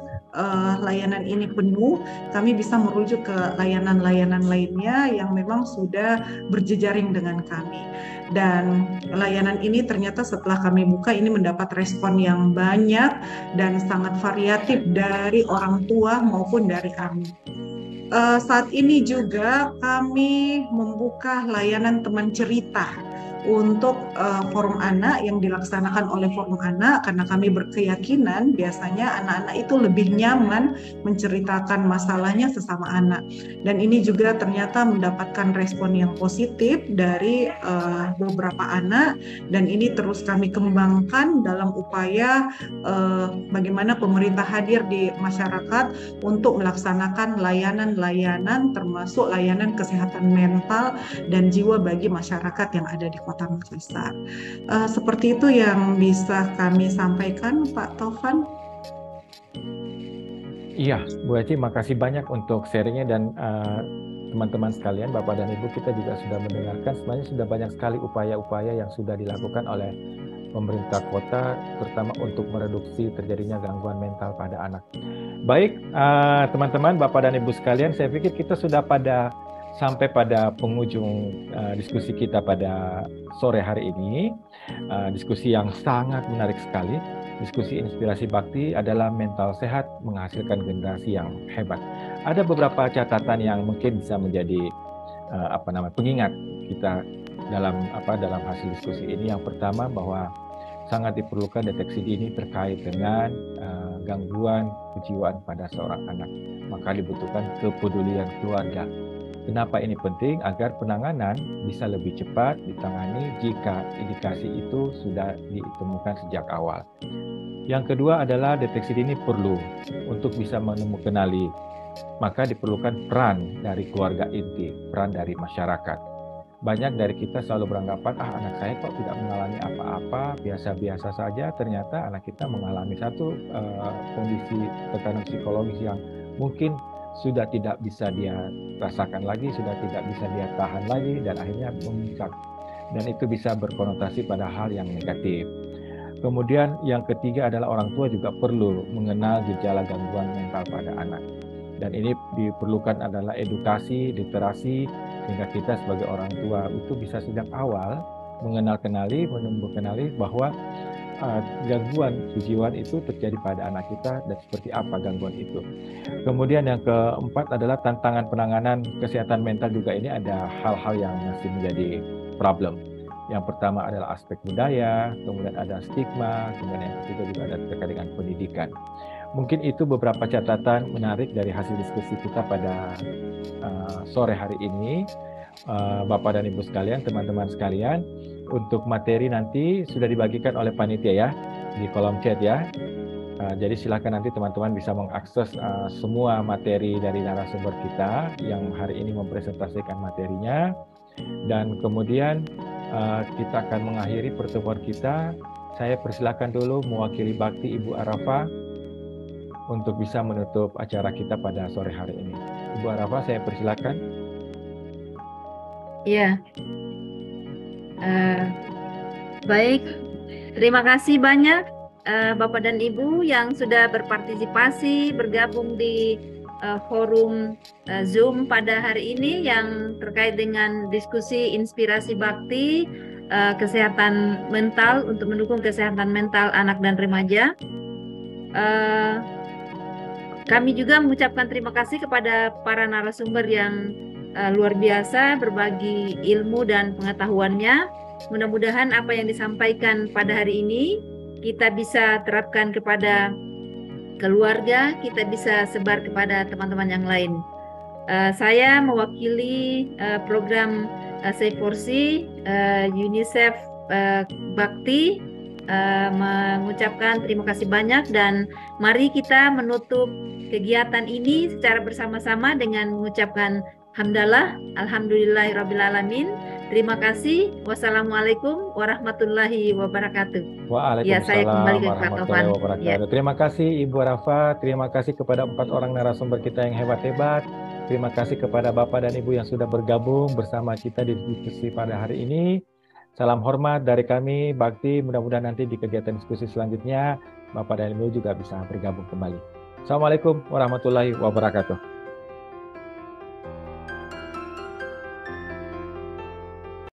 layanan ini penuh, kami bisa merujuk ke layanan-layanan lainnya yang memang sudah berjejaring dengan kami. Dan layanan ini ternyata setelah kami buka ini mendapat respon yang banyak dan sangat variatif dari orang tua maupun dari kami. Saat ini juga kami membuka layanan teman cerita untuk forum anak yang dilaksanakan oleh forum anak, karena kami berkeyakinan biasanya anak-anak itu lebih nyaman menceritakan masalahnya sesama anak, dan ini juga ternyata mendapatkan respon yang positif dari beberapa anak, dan ini terus kami kembangkan dalam upaya bagaimana pemerintah hadir di masyarakat untuk melaksanakan layanan-layanan termasuk layanan kesehatan mental dan jiwa bagi masyarakat yang ada di Kota Makassar. Seperti itu yang bisa kami sampaikan, Pak Taufan. Iya, Bu Eci, makasih banyak untuk sharingnya, dan teman-teman sekalian, Bapak dan Ibu, kita juga sudah mendengarkan sebenarnya sudah banyak sekali upaya-upaya yang sudah dilakukan oleh pemerintah kota, terutama untuk mereduksi terjadinya gangguan mental pada anak. Baik, teman-teman, Bapak dan Ibu sekalian, saya pikir kita sudah sampai pada penghujung diskusi kita pada sore hari ini. Diskusi yang sangat menarik sekali. Diskusi Inspirasi Bakti adalah mental sehat menghasilkan generasi yang hebat. Ada beberapa catatan yang mungkin bisa menjadi pengingat kita dalam hasil diskusi ini. Yang pertama, bahwa sangat diperlukan deteksi dini terkait dengan gangguan kejiwaan pada seorang anak. Maka dibutuhkan kepedulian keluarga. Kenapa ini penting? Agar penanganan bisa lebih cepat ditangani jika indikasi itu sudah ditemukan sejak awal. Yang kedua adalah deteksi dini perlu untuk bisa menemukanali. Maka diperlukan peran dari keluarga inti, peran dari masyarakat. Banyak dari kita selalu beranggapan, anak saya kok tidak mengalami apa-apa, biasa-biasa saja. Ternyata anak kita mengalami satu kondisi tekanan psikologis yang mungkin sudah tidak bisa dia rasakan lagi, sudah tidak bisa dia tahan lagi, dan akhirnya memuncak. Dan itu bisa berkonotasi pada hal yang negatif. Kemudian yang ketiga adalah orang tua juga perlu mengenal gejala gangguan mental pada anak. Dan ini diperlukan adalah edukasi, literasi, sehingga kita sebagai orang tua itu bisa sejak awal mengenali bahwa gangguan kejiwaan itu terjadi pada anak kita dan seperti apa gangguan itu. Kemudian yang keempat adalah tantangan penanganan kesehatan mental juga. Ini ada hal-hal yang masih menjadi problem. Yang pertama adalah aspek budaya, kemudian ada stigma, kemudian yang ketiga juga ada terkait dengan pendidikan. Mungkin itu beberapa catatan menarik dari hasil diskusi kita pada sore hari ini. Bapak dan Ibu sekalian, teman-teman sekalian, untuk materi nanti sudah dibagikan oleh panitia ya di kolom chat ya. Jadi silakan nanti teman-teman bisa mengakses semua materi dari narasumber kita yang hari ini mempresentasikan materinya. Dan kemudian kita akan mengakhiri pertemuan kita. Saya persilakan dulu mewakili Bakti Ibu Arafa untuk bisa menutup acara kita pada sore hari ini. Ibu Arafa, saya persilakan. Ya, baik. Terima kasih banyak Bapak dan Ibu yang sudah berpartisipasi, bergabung di forum Zoom pada hari ini yang terkait dengan diskusi Inspirasi Bakti, kesehatan mental untuk mendukung kesehatan mental anak dan remaja. Kami juga mengucapkan terima kasih kepada para narasumber yang luar biasa berbagi ilmu dan pengetahuannya. Mudah-mudahan apa yang disampaikan pada hari ini kita bisa terapkan kepada keluarga, kita bisa sebar kepada teman-teman yang lain. Saya mewakili program Save Porsi UNICEF Bakti mengucapkan terima kasih banyak, dan mari kita menutup kegiatan ini secara bersama-sama dengan mengucapkan hamdalah, alhamdulillahirrabbilalamin. Terima kasih. Wassalamualaikum warahmatullahi wabarakatuh. Waalaikumsalam ya, saya kembali ke warahmatullahi wabarakatuh. Ya. Terima kasih Ibu Arafa, terima kasih kepada 4 orang narasumber kita yang hebat-hebat. Terima kasih kepada Bapak dan Ibu yang sudah bergabung bersama kita di diskusi pada hari ini. Salam hormat dari kami, Bakti. Mudah-mudahan nanti di kegiatan diskusi selanjutnya, Bapak dan Ibu juga bisa bergabung kembali. Assalamualaikum warahmatullahi wabarakatuh.